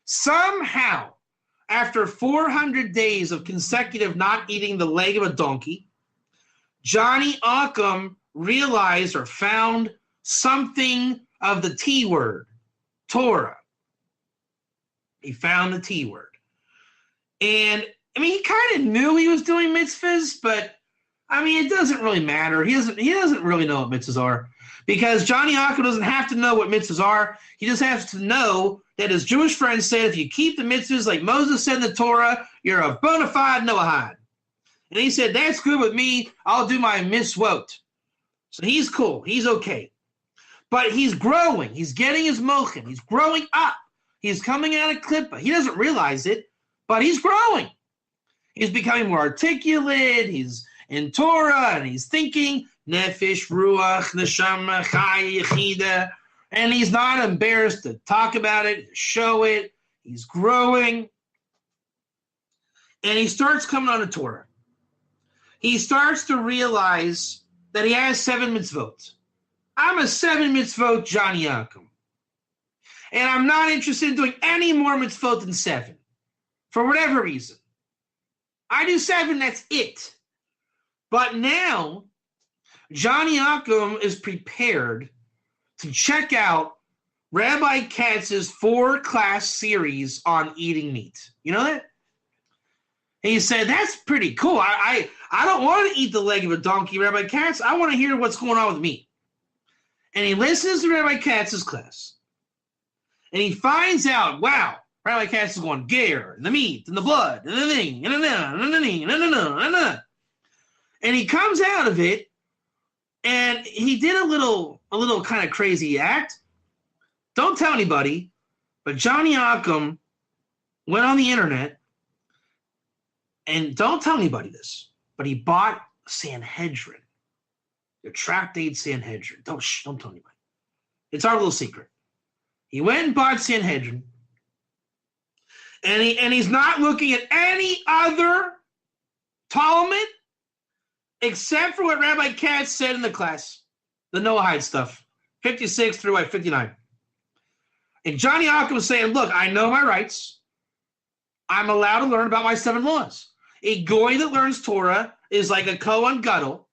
Somehow, after 400 days of consecutive not eating the leg of a donkey, Johnny Akum realized or found something of the T word, Torah. He found the T word. And, I mean, he kind of knew he was doing mitzvahs, but, I mean, it doesn't really matter. He doesn't really know what mitzvahs are. Because Johnny Akum doesn't have to know what mitzvahs are. He just has to know that his Jewish friends said, if you keep the mitzvahs like Moses said in the Torah, you're a bona fide Noahide. And he said, that's good with me. I'll do my mitzvot. So he's cool. He's okay. But he's growing. He's getting his mochen. He's growing up. He's coming out of Klippa. He doesn't realize it, but he's growing. He's becoming more articulate. He's in Torah, and he's thinking, Nefesh, Ruach, Neshama, Chai, Yechida. And he's not embarrassed to talk about it, to show it. He's growing. And he starts coming on to Torah. He starts to realize that he has 7 mitzvot. I'm a 7 mitzvot Johnny Akum. And I'm not interested in doing any more mitzvot than 7. For whatever reason. I do 7, that's it. But now, Johnny Akum is prepared to check out Rabbi Katz's 4-class series on eating meat. You know that? And he said, that's pretty cool. I don't want to eat the leg of a donkey, Rabbi Katz. I want to hear what's going on with meat. And he listens to Rabbi Katz's class. And he finds out, wow, Rabbi Katz is going ger, and the meat, and the blood, and the thing, and the. And he comes out of it, and he did a little kind of crazy act. Don't tell anybody, but Johnny Akum went on the internet, and don't tell anybody this, but he bought Sanhedrin, the tractate Sanhedrin. Don't tell anybody. It's our little secret. He went and bought Sanhedrin, and he's not looking at any other Talmud except for what Rabbi Katz said in the class, the Noahide stuff, 56 through 59. And Johnny Akum was saying, look, I know my rights. I'm allowed to learn about my 7 laws. A goy that learns Torah is like a Kohen Gadol.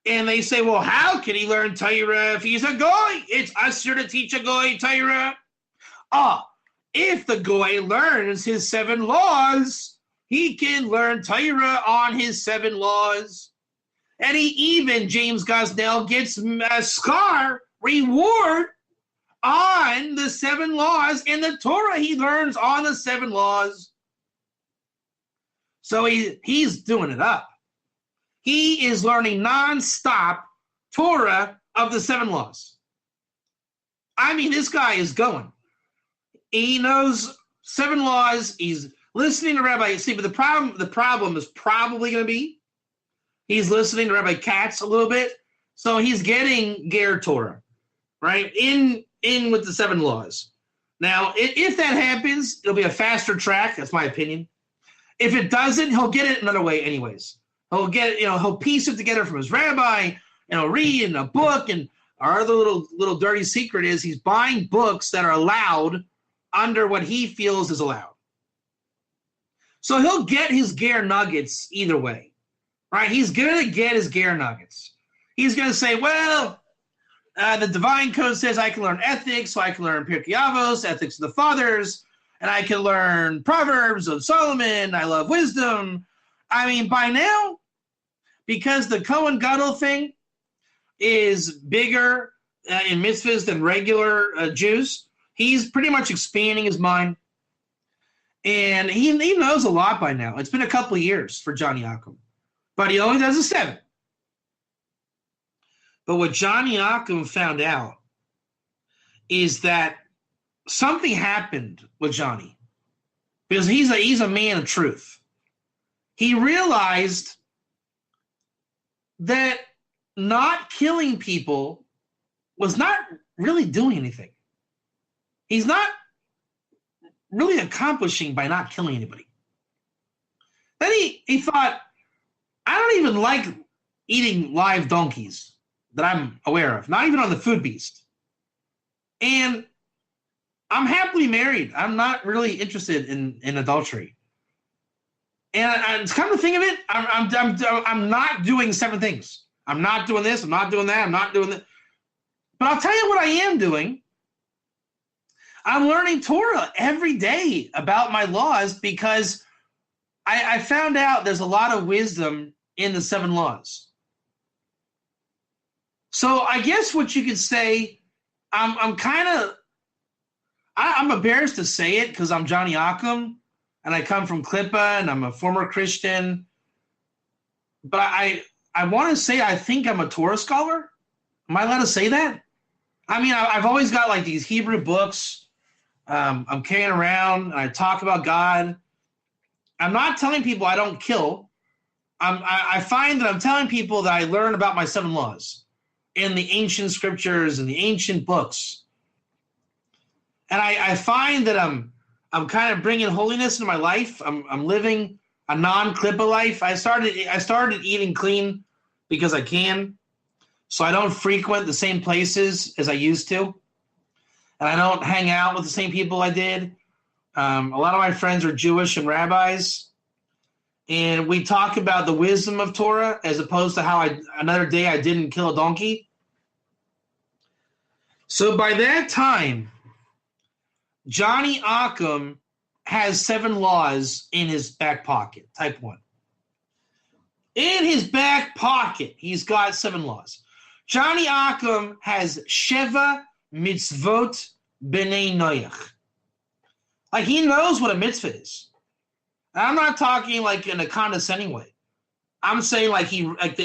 And they say, well, how can he learn Torah if he's a goy? It's usher to teach a goy Torah. If the goy learns his 7 laws, he can learn Torah on his 7 laws. And James Gosnell, gets a scar reward on the 7 laws in the Torah he learns on the 7 laws. So he's doing it up. He is learning nonstop Torah of the 7 laws. I mean, this guy is going. He knows 7 laws. He's listening to Rabbi. See, but the problem is probably going to be he's listening to Rabbi Katz a little bit, so he's getting ger Torah, right? In with the 7 laws. Now, if that happens, it'll be a faster track. That's my opinion. If it doesn't, he'll get it another way, anyways. He'll get, he'll piece it together from his rabbi, read in a book. And our other little dirty secret is he's buying books that are allowed under what he feels is allowed. So he'll get his ger nuggets either way. right? He's going to get his Ger nuggets. He's going to say, well, the divine code says I can learn ethics, so I can learn Pirkei Avos, ethics of the fathers, and I can learn Proverbs of Solomon. I love wisdom. I mean, by now, because the Kohen Gadol thing is bigger in mitzvahs than regular Jews, he's pretty much expanding his mind. And he knows a lot by now. It's been a couple of years for Johnny Yaakov, but he only does a 7. But what Johnny Yaakov found out is that something happened with Johnny, because he's a man of truth. He realized that not killing people was not really doing anything. He's not really accomplishing by not killing anybody. Then he thought, I don't even like eating live donkeys that I'm aware of, not even on the food beast. And I'm happily married. I'm not really interested in adultery. And it's come to think of it, I'm not doing 7 things. I'm not doing this. I'm not doing that. I'm not doing that. But I'll tell you what I am doing. I'm learning Torah every day about my laws, because I found out there's a lot of wisdom in the 7 laws. So I guess what you could say, I'm embarrassed to say it because I'm Johnny Yaakov and I come from Klippa and I'm a former Christian. But I want to say I think I'm a Torah scholar. Am I allowed to say that? I mean, I've always got like these Hebrew books I'm carrying around, and I talk about God. I'm not telling people I don't kill. I find that I'm telling people that I learn about my 7 laws in the ancient scriptures and the ancient books. And I find that I'm kind of bringing holiness into my life. I'm living a non-Klippa life. I started eating clean because I can, so I don't frequent the same places as I used to, and I don't hang out with the same people I did. A lot of my friends are Jewish and rabbis, and we talk about the wisdom of Torah as opposed to how another day I didn't kill a donkey. So by that time, Johnny Yaakov has 7 laws in his back pocket, type 1. In his back pocket, he's got 7 laws. Johnny Yaakov has Sheva Mitzvot B'nei Noach. Like, he knows what a mitzvah is. And I'm not talking like in a condescending way. I'm saying like you guys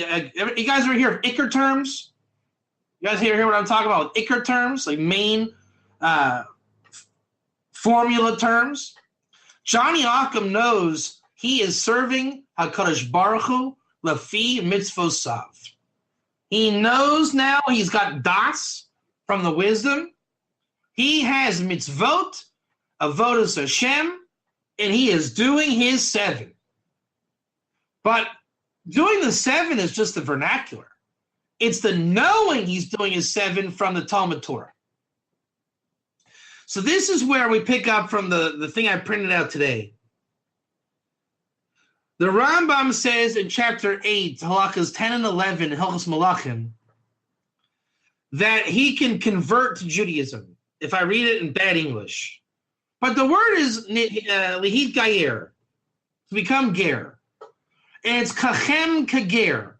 ever hear of Iker terms? You guys hear what I'm talking about with Iker terms, like main formula terms? Johnny Yaakov knows he is serving HaKadosh Baruch Hu Lafi Mitzvosav. He knows now he's got das from the wisdom. He has mitzvot, avodas Hashem, and he is doing his 7. But doing the 7 is just the vernacular. It's the knowing he's doing his 7 from the Talmud Torah. So this is where we pick up from the thing I printed out today. The Rambam says in chapter 8, halachas 10 and 11, Hilchos Malachim, that he can convert to Judaism, if I read it in bad English. But the word is lihit gayer, to become ger. And it's kachem kager,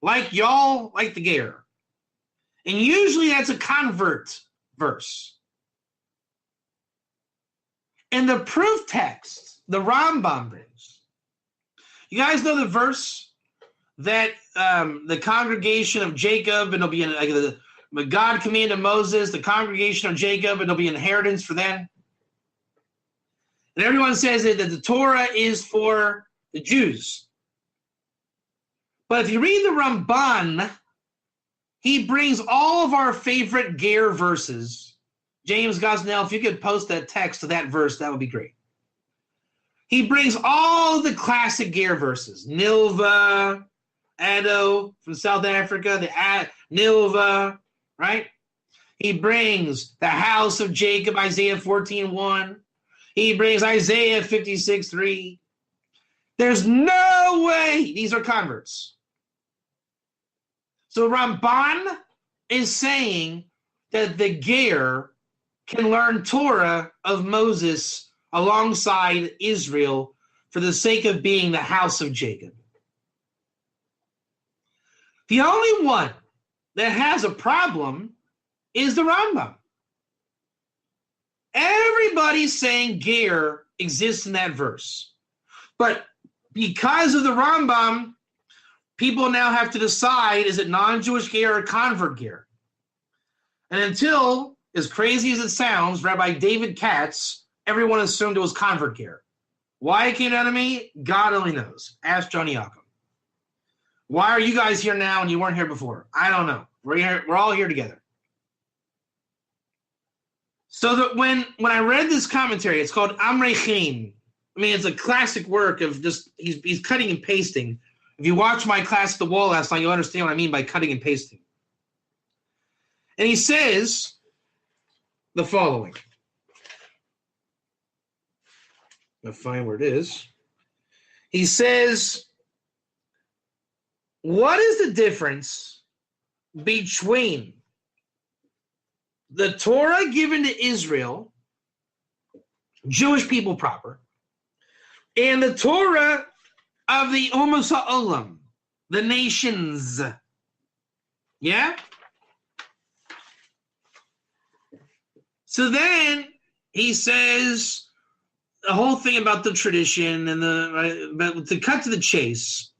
like y'all like the ger. And usually that's a convert verse. And the proof text, the Rambam brings. You guys know the verse that the congregation of Jacob, and it'll be God commanded Moses, the congregation of Jacob, and it'll be inheritance for them. And everyone says that the Torah is for the Jews. But if you read the Ramban, he brings all of our favorite Ger verses. James Gosnell, if you could post that text to that verse, that would be great. He brings all the classic Ger verses. Nilva, Addo from South Africa, the Nilva, right? He brings the house of Jacob, Isaiah 14:1. He brings Isaiah 56:3. There's no way these are converts. So Ramban is saying that the Ger can learn Torah of Moses alongside Israel for the sake of being the house of Jacob. The only one that has a problem is the Rambam. Everybody's saying Ger exists in that verse. But because of the Rambam, people now have to decide, is it non-Jewish Ger or convert Ger? And until, as crazy as it sounds, Rabbi David Katz, everyone assumed it was convert Ger. Why it came down to me, God only knows. Ask Johnny Yaakov. Why are you guys here now and you weren't here before? I don't know. We're all here together. So that when I read this commentary, it's called Amrechin. I mean, it's a classic work of just, he's cutting and pasting. If you watch my class at the wall last night, you'll understand what I mean by cutting and pasting. And he says the following. I'll find where it is. He says, what is the difference between the Torah given to Israel, Jewish people proper, and the Torah of the Umas Ha'olam, the nations? Yeah? So then he says the whole thing about the tradition and but to cut to the chase.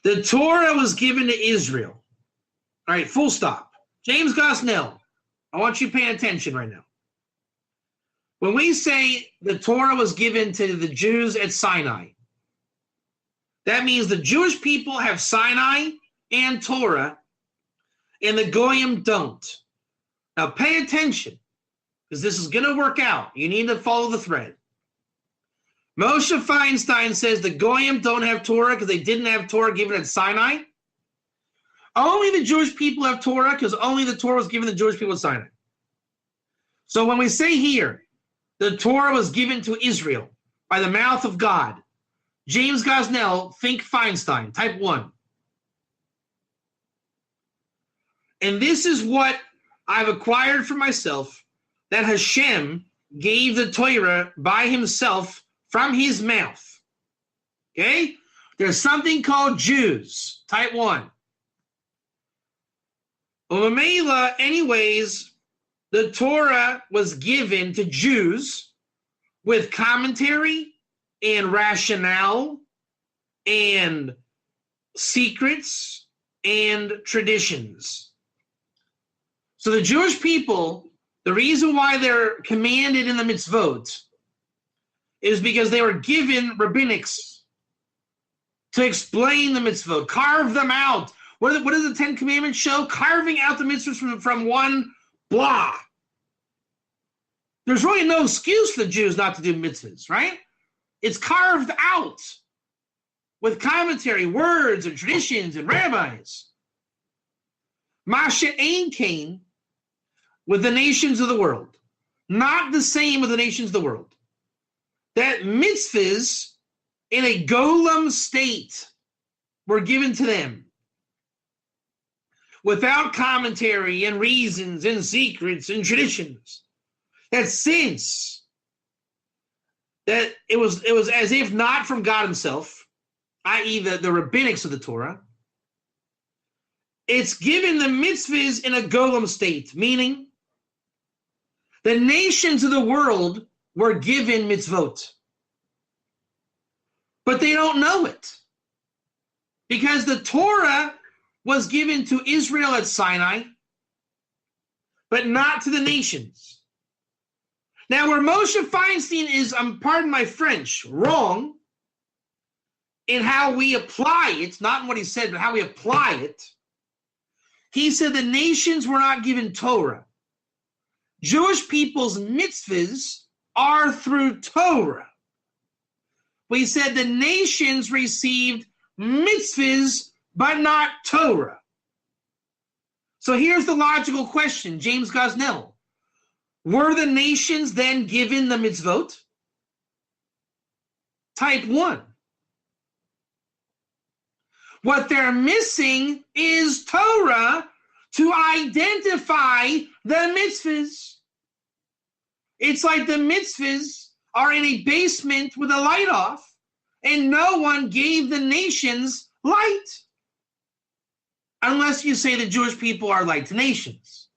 The Torah was given to Israel. All right, full stop. James Gosnell, I want you paying attention right now. When we say the Torah was given to the Jews at Sinai, that means the Jewish people have Sinai and Torah, and the Goyim don't. Now pay attention, because this is going to work out. You need to follow the thread. Moshe Feinstein says the Goyim don't have Torah because they didn't have Torah given at Sinai. Only the Jewish people have Torah because only the Torah was given to the Jewish people at Sinai. So when we say here, the Torah was given to Israel by the mouth of God, James Gosnell, think Feinstein, type 1. And this is what I've acquired for myself, that Hashem gave the Torah by himself from his mouth. Okay? There's something called Jews, type 1. Umamela, anyways, the Torah was given to Jews with commentary and rationale and secrets and traditions. So the Jewish people, the reason why they're commanded in the Mitzvot is because they were given rabbinics to explain the Mitzvot, carve them out. What does the Ten Commandments show? Carving out the mitzvahs from one blah. There's really no excuse for the Jews not to do mitzvahs, right? It's carved out with commentary, words, and traditions, and rabbis. Masha Ein Kain with the nations of the world. Not the same with the nations of the world. That mitzvahs in a golem state were given to them, without commentary and reasons and secrets and traditions. That since that it was as if not from God himself, i.e. the rabbinics of the Torah, it's given the mitzvahs in a golem state, meaning the nations of the world were given mitzvot. But they don't know it. Because the Torah was given to Israel at Sinai, but not to the nations. Now, where Moshe Feinstein is, pardon my French, wrong in how we apply it, not in what he said, but how we apply it, he said the nations were not given Torah. Jewish people's mitzvahs are through Torah. But he said the nations received mitzvahs but not Torah. So here's the logical question, James Gosnell. Were the nations then given the mitzvot? type 1. What they're missing is Torah to identify the mitzvahs. It's like the mitzvahs are in a basement with a light off, and no one gave the nations light. Unless you say the Jewish people are like the nations,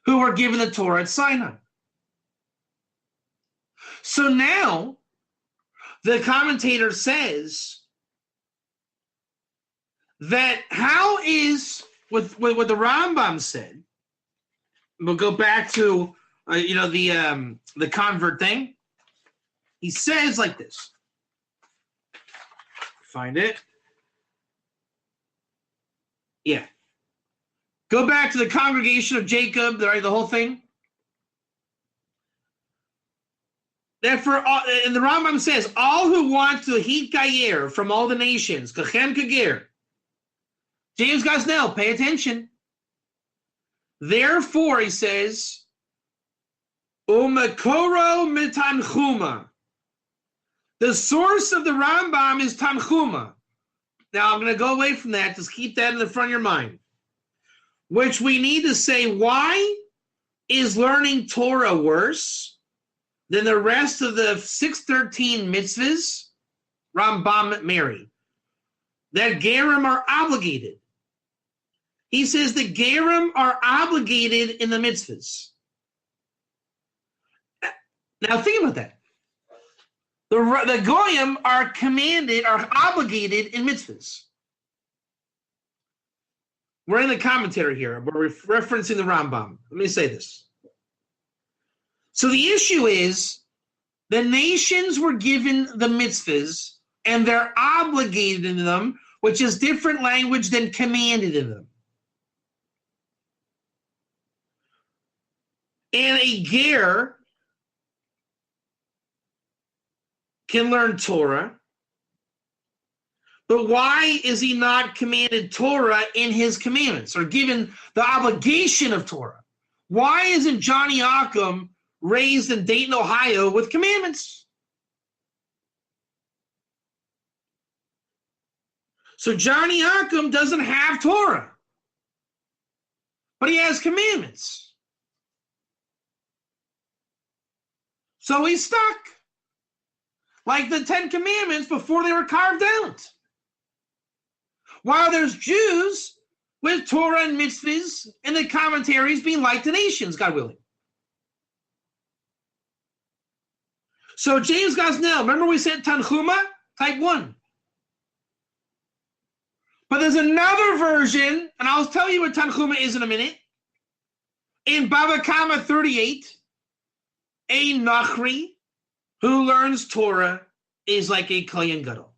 who were given the Torah at Sinai. So now, the commentator says that how is, with what the Rambam said, we'll go back to, the convert thing. He says like this. Find it. Yeah. Go back to the congregation of Jacob, right, the whole thing. Therefore, and the Rambam says, all who want to heat Gayer from all the nations, Kachem Kager. James Gosnell, pay attention. Therefore, he says, Umakoro mitanchuma. The source of the Rambam is Tanchuma. Now, I'm going to go away from that. Just keep that in the front of your mind. Which we need to say, why is learning Torah worse than the rest of the 613 mitzvahs? Rambam Mary. That Gerim are obligated. He says the Gerim are obligated in the mitzvahs. Now, think about that. The Goyim are obligated in mitzvahs. We're in the commentary here. We're referencing the Rambam. Let me say this. So the issue is the nations were given the mitzvahs and they're obligated in them, which is different language than commanded in them. And a ger can learn Torah, but why is he not commanded Torah in his commandments or given the obligation of Torah? Why isn't Johnny Ockham raised in Dayton, Ohio with commandments? So Johnny Ockham doesn't have Torah, but he has commandments. So he's stuck. Like the 10 Commandments before they were carved out. While there's Jews with Torah and mitzvahs and the commentaries being like the nations, God willing. So James Gosnell, remember we said Tanchuma? Type 1. But there's another version, and I'll tell you what Tanchuma is in a minute. In Bava Kama 38, a Nachri who learns Torah is like a Kohen Gadol.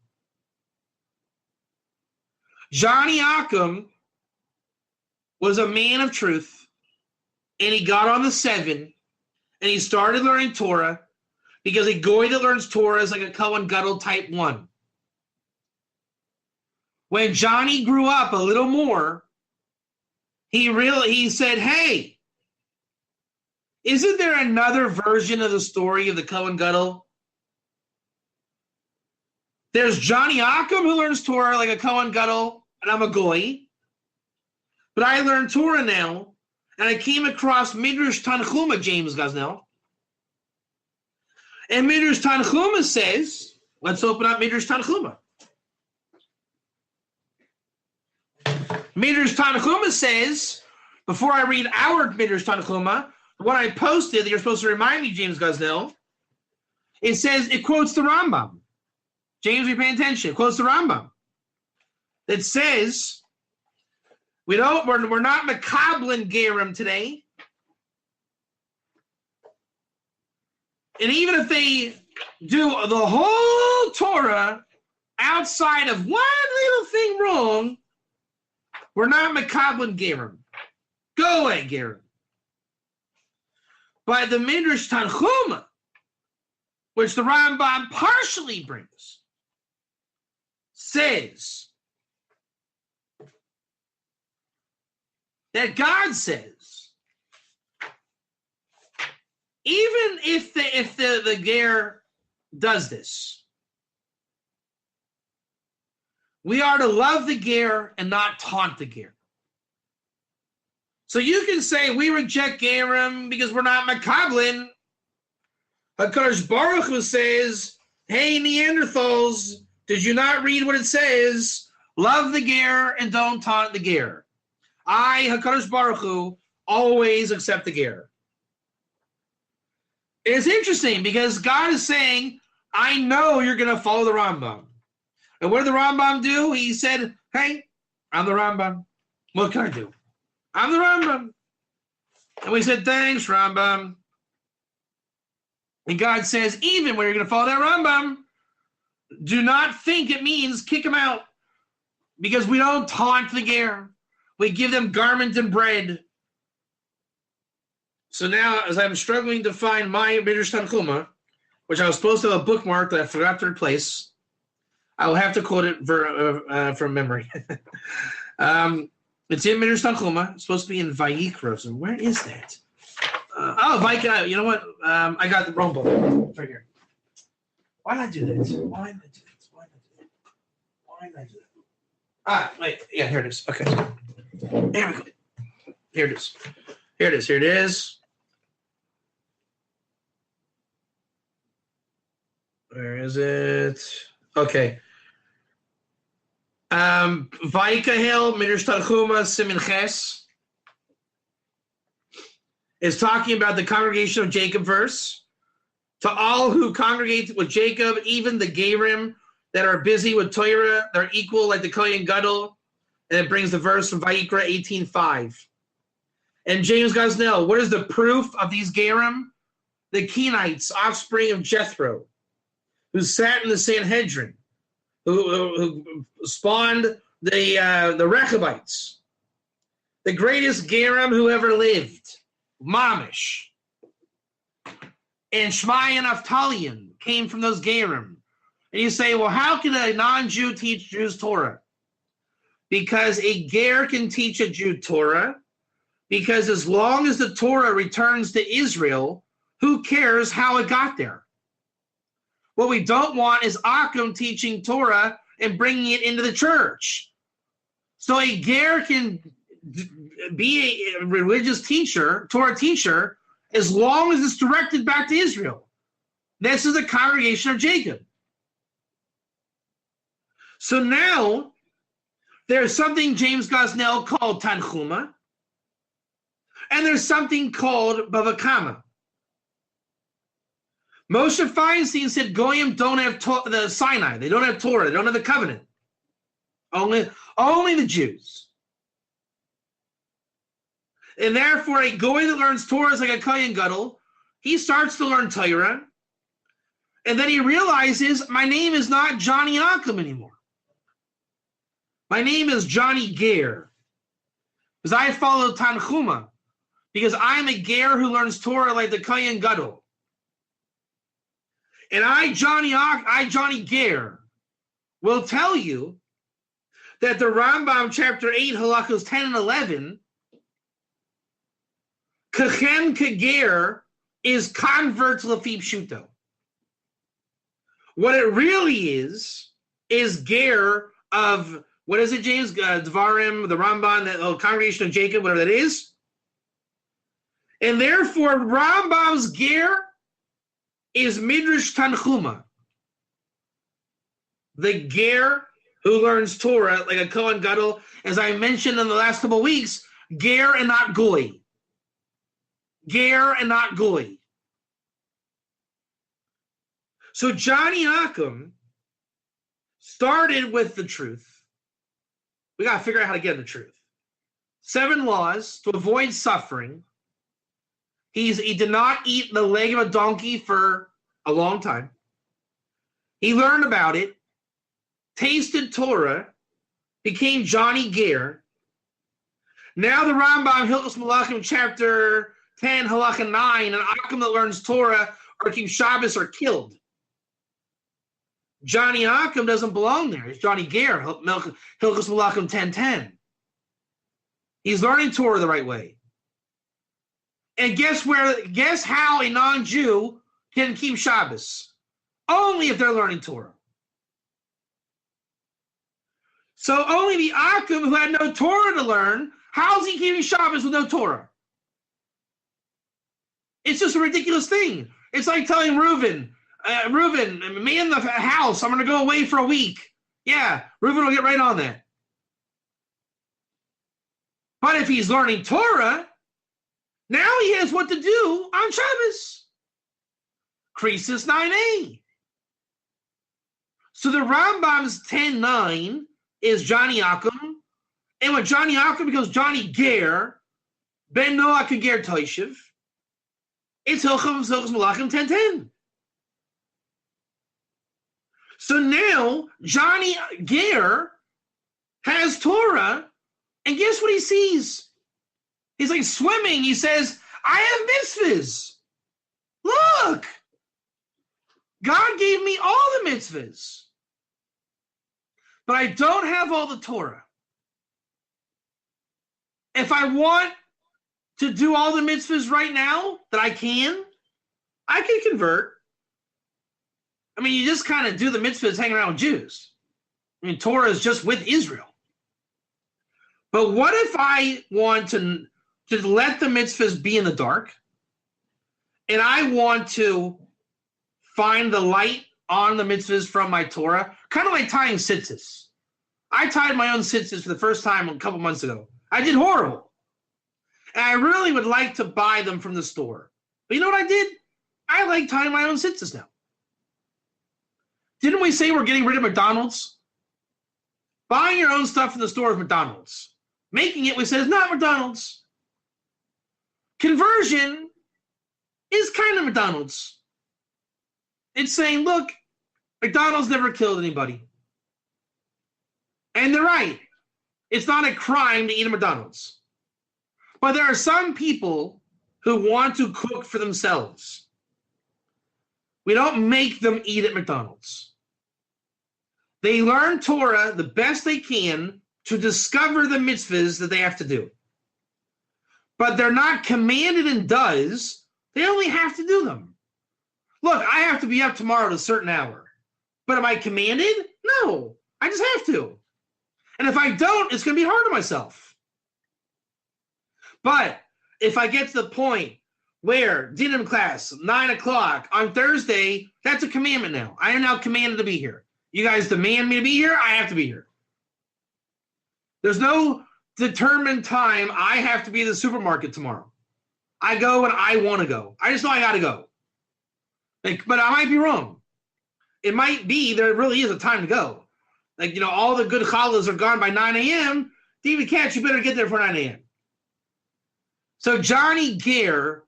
Johnny Ockham was a man of truth, and he got on the 7, and he started learning Torah because a goy that learns Torah is like a Kohen Gadol type 1. When Johnny grew up a little more, he said, hey, isn't there another version of the story of the Kohen Gadol? There's Johnny Ockham who learns Torah like a Kohen Gadol, and I'm a goy. But I learned Torah now, and I came across Midrash Tanchuma, James Gosnell. And Midrash Tanchuma says, let's open up Midrash Tanchuma. Midrash Tanchuma says, before I read our Midrash Tanchuma, what I posted that you're supposed to remind me, James Gosnell, it says, it quotes the Rambam. James, we pay attention. It quotes the Rambam. It says, we're not Mekablin Gerim today. And even if they do the whole Torah outside of one little thing wrong, we're not Mekablin Gerim. Go away, Gerim. By the Midrash Tanchuma, which the Rambam partially brings, says that God says, even if the ger does this, We are to love the ger and not taunt the ger. So you can say we reject gerim because we're not makablin. HaKadosh Baruch Hu says, hey, Neanderthals, did you not read what it says? Love the ger and don't taunt the ger. I, HaKadosh Baruch Hu, always accept the ger. It's interesting because God is saying, I know you're going to follow the Rambam. And what did the Rambam do? He said, hey, I'm the Rambam. What can I do? I'm the Rambam. And we said, thanks, Rambam. And God says, even when you're going to follow that Rambam, do not think it means kick him out. Because we don't taunt the ger. We give them garment and bread. So now, as I'm struggling to find my Midrash Tanchuma, which I was supposed to have a bookmark that I forgot to replace, I will have to quote it from memory. It's in Midrash Tanchuma. It's supposed to be in Vayikra. So where is that? Vayikra. You know what? I got the wrong book. It's right here. Why did I do that? Why did I do that? Wait. Yeah, here it is. Okay. There we go. Here it is. Here it is. Where is it? Okay. Vayikahel, Midrash Tanchuma, Siman Ches is talking about the congregation of Jacob verse. To all who congregate with Jacob, even the Gerim that are busy with Torah, they're equal like the Kohen Gadol. And it brings the verse from Vayikra 18:5. And James Gosnell, what is the proof of these Gerim? The Kenites, offspring of Jethro, who sat in the Sanhedrin, who spawned the Rechabites, the greatest Gerim who ever lived, Mamish. And Shmai and Naphtalian came from those Gerim. And you say, well, how can a non-Jew teach Jews Torah? Because a ger can teach a Jew Torah, because as long as the Torah returns to Israel, who cares how it got there? What we don't want is Akum teaching Torah and bringing it into the church. So a ger can be a religious teacher, Torah teacher, as long as it's directed back to Israel. This is the congregation of Jacob. So now, there's something James Gosnell called Tanchuma, and there's something called Bava Kama. Moshe Feinstein said Goyim don't have the Sinai. They don't have Torah. They don't have the covenant. Only the Jews. And therefore, a Goy that learns Torah is like a Kohen Gadol. He starts to learn Torah, and then he realizes, my name is not Johnny Akum anymore. My name is Johnny Ger, because I follow Tanchuma, because I'm a Ger who learns Torah like the Kohen Gadol. And I, Johnny Ger, will tell you that the Rambam, chapter 8, halachos 10 and 11, Kohen Kager is convert Lafi Pshuto. What it really is Ger of, what is it, James? Dvarim, the Ramban, the congregation of Jacob, whatever that is. And therefore, Rambam's Ger is Midrash Tanchuma. The Ger who learns Torah like a Kohen Gadol, as I mentioned in the last couple of weeks, Ger and not Goy. Ger and not Goy. So Johnny Akum started with the truth. We got to figure out how to get the truth. 7 laws to avoid suffering. He did not eat the leg of a donkey for a long time. He learned about it, tasted Torah, became Johnny Ger. Now the Rambam, Hilchos Malachim, chapter 10, halacha 9, and Akum that learns Torah or keeps Shabbos are killed. Johnny Akum doesn't belong there. It's Johnny Ger, Hilchos Malachim 10:10. He's learning Torah the right way. And guess how a non-Jew can keep Shabbos? Only if they're learning Torah. So only the Akum who had no Torah to learn, how's he keeping Shabbos with no Torah? It's just a ridiculous thing. It's like telling Reuven, me in the house, I'm going to go away for a week. Yeah, Reuven will get right on that. But if he's learning Torah, now he has what to do on Shabbos. Krisis 9a. So the Rambam's 10.9 is Johnny Akum. And when Johnny Akum becomes Johnny Ger, Ben Noah Ger Toishiv, it's Hilcham Zilchas Malachim 10.10. So now Johnny Ger has Torah, and guess what he sees? He's like swimming. He says, I have mitzvahs. Look, God gave me all the mitzvahs, but I don't have all the Torah. If I want to do all the mitzvahs right now that I can convert. I mean, you just kind of do the mitzvahs hanging around with Jews. I mean, Torah is just with Israel. But what if I want to let the mitzvahs be in the dark, and I want to find the light on the mitzvahs from my Torah, kind of like tying tzitzis. I tied my own tzitzis for the first time a couple months ago. I did horrible. And I really would like to buy them from the store. But you know what I did? I like tying my own tzitzis now. Didn't we say we're getting rid of McDonald's? Buying your own stuff from the store is McDonald's. Making it, we said, is not McDonald's. Conversion is kind of McDonald's. It's saying, look, McDonald's never killed anybody. And they're right. It's not a crime to eat at McDonald's. But there are some people who want to cook for themselves. We don't make them eat at McDonald's. They learn Torah the best they can to discover the mitzvahs that they have to do. But they're not commanded and does. They only have to do them. Look, I have to be up tomorrow at a certain hour. But am I commanded? No, I just have to. And if I don't, it's going to be hard on myself. But if I get to the point where Dinim Class, 9 o'clock on Thursday, that's a commandment now. I am now commanded to be here. You guys demand me to be here, I have to be here. There's no determined time I have to be in the supermarket tomorrow. I go when I want to go. I just know I got to go. But I might be wrong. It might be there really is a time to go. Like, you know, all the good challahs are gone by 9 a.m. David Katz, you better get there for 9 a.m. So Johnny Ger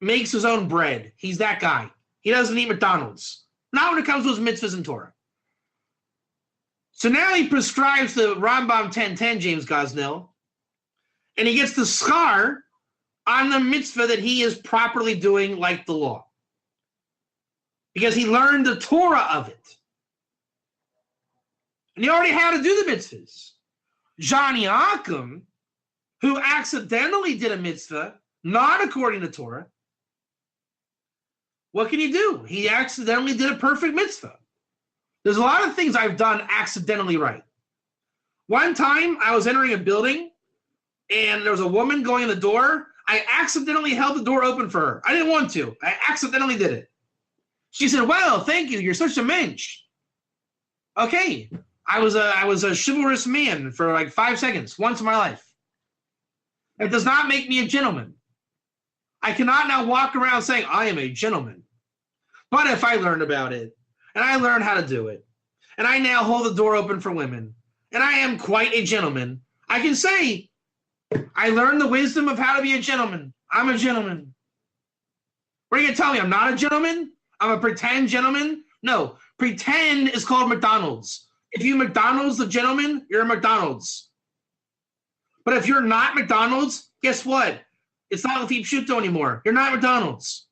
makes his own bread. He's that guy. He doesn't eat McDonald's. Not when it comes to his mitzvahs and Torah. So now he prescribes the Rambam 10.10, James Gosnell, and he gets the schar on the mitzvah that he is properly doing like the law. Because he learned the Torah of it. And he already had to do the mitzvahs. Johnny Akum, who accidentally did a mitzvah, not according to Torah, what can he do? He accidentally did a perfect mitzvah. There's a lot of things I've done accidentally right. One time, I was entering a building, and there was a woman going in the door. I accidentally held the door open for her. I didn't want to. I accidentally did it. She said, well, thank you. You're such a mensch. Okay. I was a chivalrous man for like 5 seconds, once in my life. It does not make me a gentleman. I cannot now walk around saying, I am a gentleman. But if I learned about it, and I learned how to do it, and I now hold the door open for women, and I am quite a gentleman, I can say, I learned the wisdom of how to be a gentleman. I'm a gentleman. What are you going to tell me? I'm not a gentleman? I'm a pretend gentleman? No. Pretend is called McDonald's. If you McDonald's the gentleman, you're a McDonald's. But if you're not McDonald's, guess what? It's not Lafitte Pshuto anymore. You're not McDonald's.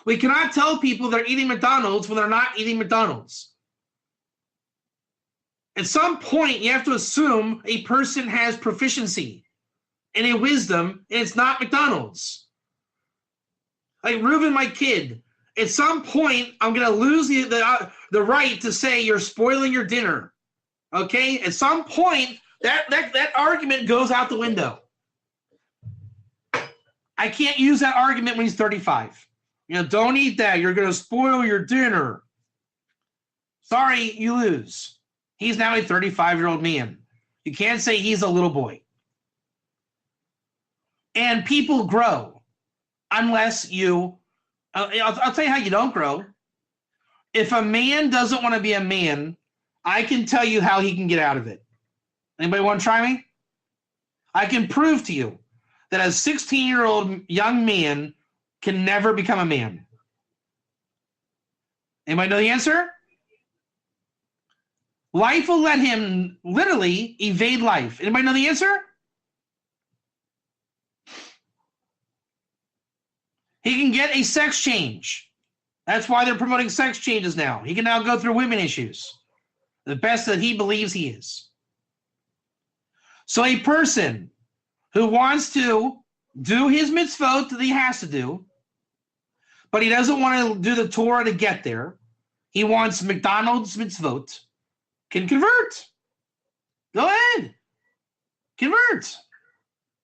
We cannot tell people they're eating McDonald's when they're not eating McDonald's. At some point, you have to assume a person has proficiency and a wisdom, and it's not McDonald's. Like Reuven, my kid, at some point, I'm going to lose the right to say you're spoiling your dinner. Okay? At some point, that argument goes out the window. I can't use that argument when he's 35. Don't eat that. You're going to spoil your dinner. Sorry, you lose. He's now a 35-year-old man. You can't say he's a little boy. And people grow unless you... I'll tell you how you don't grow. If a man doesn't want to be a man, I can tell you how he can get out of it. Anybody want to try me? I can prove to you that a 16-year-old young man can never become a man. Anybody know the answer? Life will let him literally evade life. Anybody know the answer? He can get a sex change. That's why they're promoting sex changes now. He can now go through women issues. The best that he believes he is. So a person who wants to do his mitzvot that he has to do, but he doesn't want to do the Torah to get there, he wants McDonald's mitzvot, can convert. Go ahead. Convert.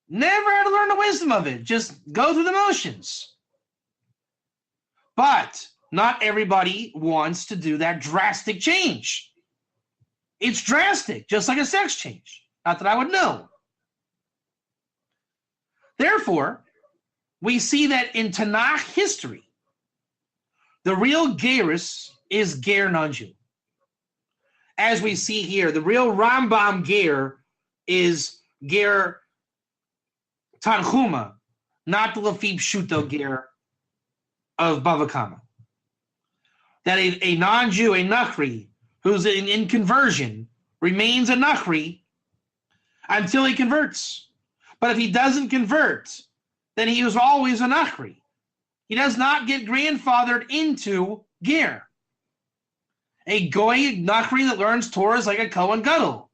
Never had to learn the wisdom of it. Just go through the motions. But not everybody wants to do that drastic change. It's drastic, just like a sex change. Not that I would know. Therefore, we see that in Tanakh history, the real Gerus is Ger non-Jew. As we see here, the real Rambam Ger is Ger Tanchuma, not the Lafib Shuto Ger of Bava Kama. That a non-Jew, a Nachri, who's in conversion, remains a Nachri until he converts. But if he doesn't convert, then he was always a Nachri. He does not get grandfathered into Ger. A Goy Nachri that learns Torah is like a Kohen Gadol.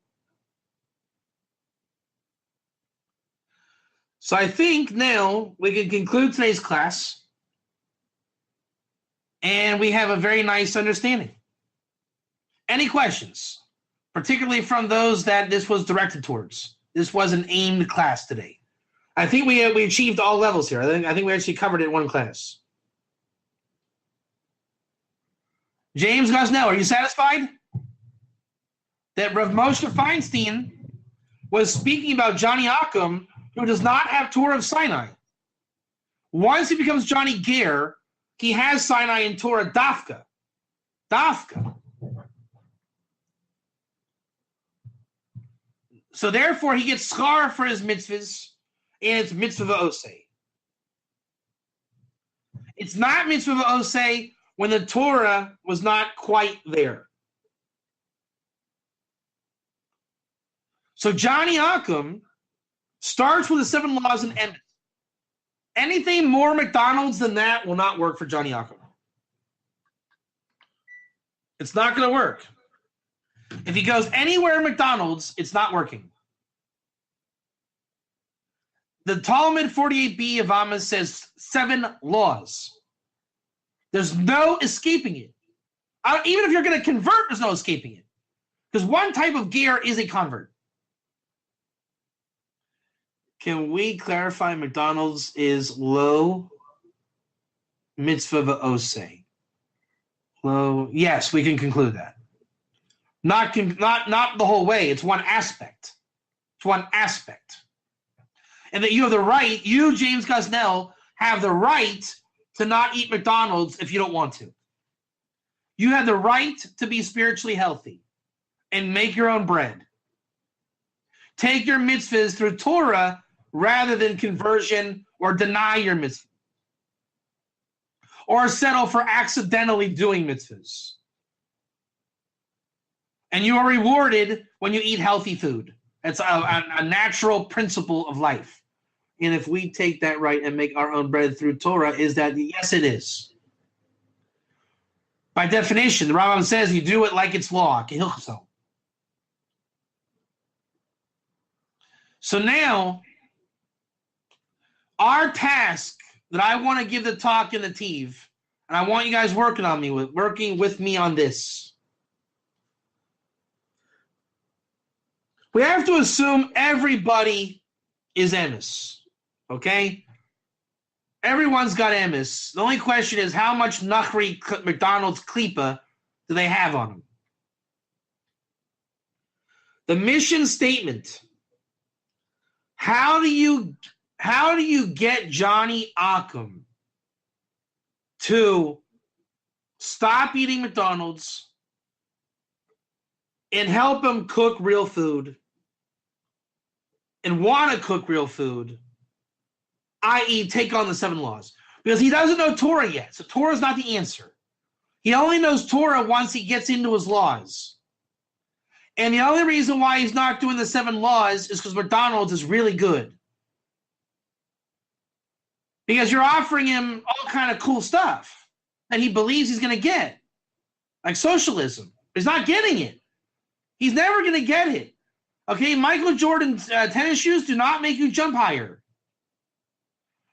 So I think now we can conclude today's class, and we have a very nice understanding. Any questions, particularly from those that this was directed towards? This was an aimed class today. I think we achieved all levels here. I think we actually covered it in one class. James Gosnell, are you satisfied that Rav Moshe Feinstein was speaking about Johnny Ackum, who does not have Torah of Sinai? Once he becomes Johnny Ger, he has Sinai and Torah Dafka. Dafka. So therefore, he gets schar for his mitzvahs, and it's mitzvah v'osei. It's not mitzvah v'osei when the Torah was not quite there. So Johnny Ackum starts with the 7 laws and ends. Anything more McDonald's than that will not work for Johnny Ackum. It's not going to work. If he goes anywhere McDonald's, it's not working. The Talmud 48b of Amos says 7 laws. There's no escaping it. Even if you're going to convert, there's no escaping it. Because one type of ger is a convert. Can we clarify McDonald's is low mitzvah v'osei? Low, yes, we can conclude that. Not the whole way. It's one aspect. It's one aspect. And that you have the right, you, James Gosnell, have the right to not eat McDonald's if you don't want to. You have the right to be spiritually healthy and make your own bread. Take your mitzvahs through Torah rather than conversion or deny your mitzvah. Or settle for accidentally doing mitzvahs. And you are rewarded when you eat healthy food. It's a natural principle of life. And if we take that right and make our own bread through Torah, is that, yes, it is. By definition, the Rambam says you do it like it's law. So now, our task that I want to give the talk in the Tiv, and I want you guys working with me on this. We have to assume everybody is emes, okay? Everyone's got emes. The only question is how much Nachri McDonald's klipa do they have on them? The mission statement. How do you get Johnny Ockham to stop eating McDonald's and help him cook real food and want to cook real food, i.e. take on the 7 laws? Because he doesn't know Torah yet, so Torah is not the answer. He only knows Torah once he gets into his laws. And the only reason why he's not doing the 7 laws is because McDonald's is really good. Because you're offering him all kind of cool stuff that he believes he's going to get, like socialism. He's not getting it. He's never going to get it. Okay, Michael Jordan's tennis shoes do not make you jump higher.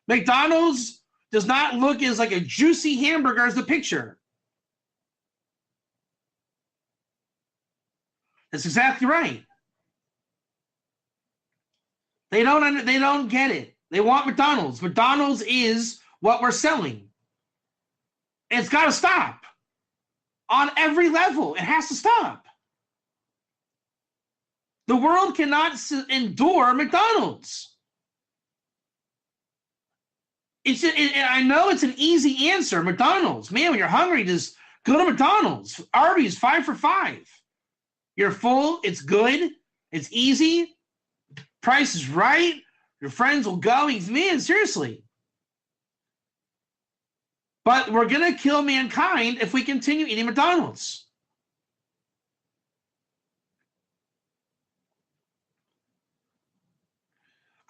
McDonald's does not look as like a juicy hamburger as the picture. That's exactly right. They don't get it. They want McDonald's. McDonald's is what we're selling. And it's got to stop. On every level, it has to stop. The world cannot endure McDonald's. I know it's an easy answer, McDonald's. Man, when you're hungry, just go to McDonald's. Arby's, 5 for $5. You're full, it's good, it's easy, price is right, your friends will go. Man, seriously. But we're going to kill mankind if we continue eating McDonald's.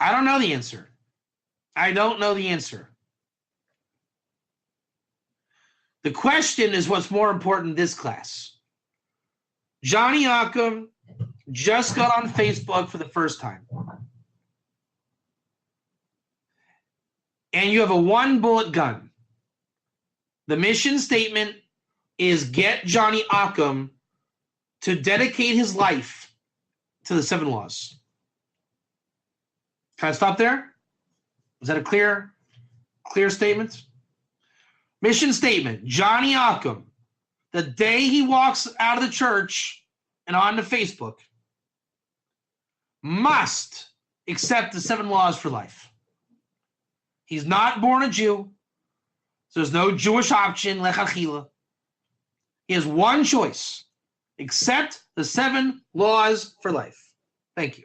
I don't know the answer. I don't know the answer. The question is what's more important in this class. Johnny Ockham just got on Facebook for the first time. And you have a 1-bullet gun. The mission statement is get Johnny Ockham to dedicate his life to the 7 laws. Can I stop there? Is that a clear statement? Mission statement, Johnny Ockham, the day he walks out of the church and onto Facebook, must accept the 7 laws for life. He's not born a Jew, so there's no Jewish option, lechatchila. He has one choice, accept the 7 laws for life. Thank you.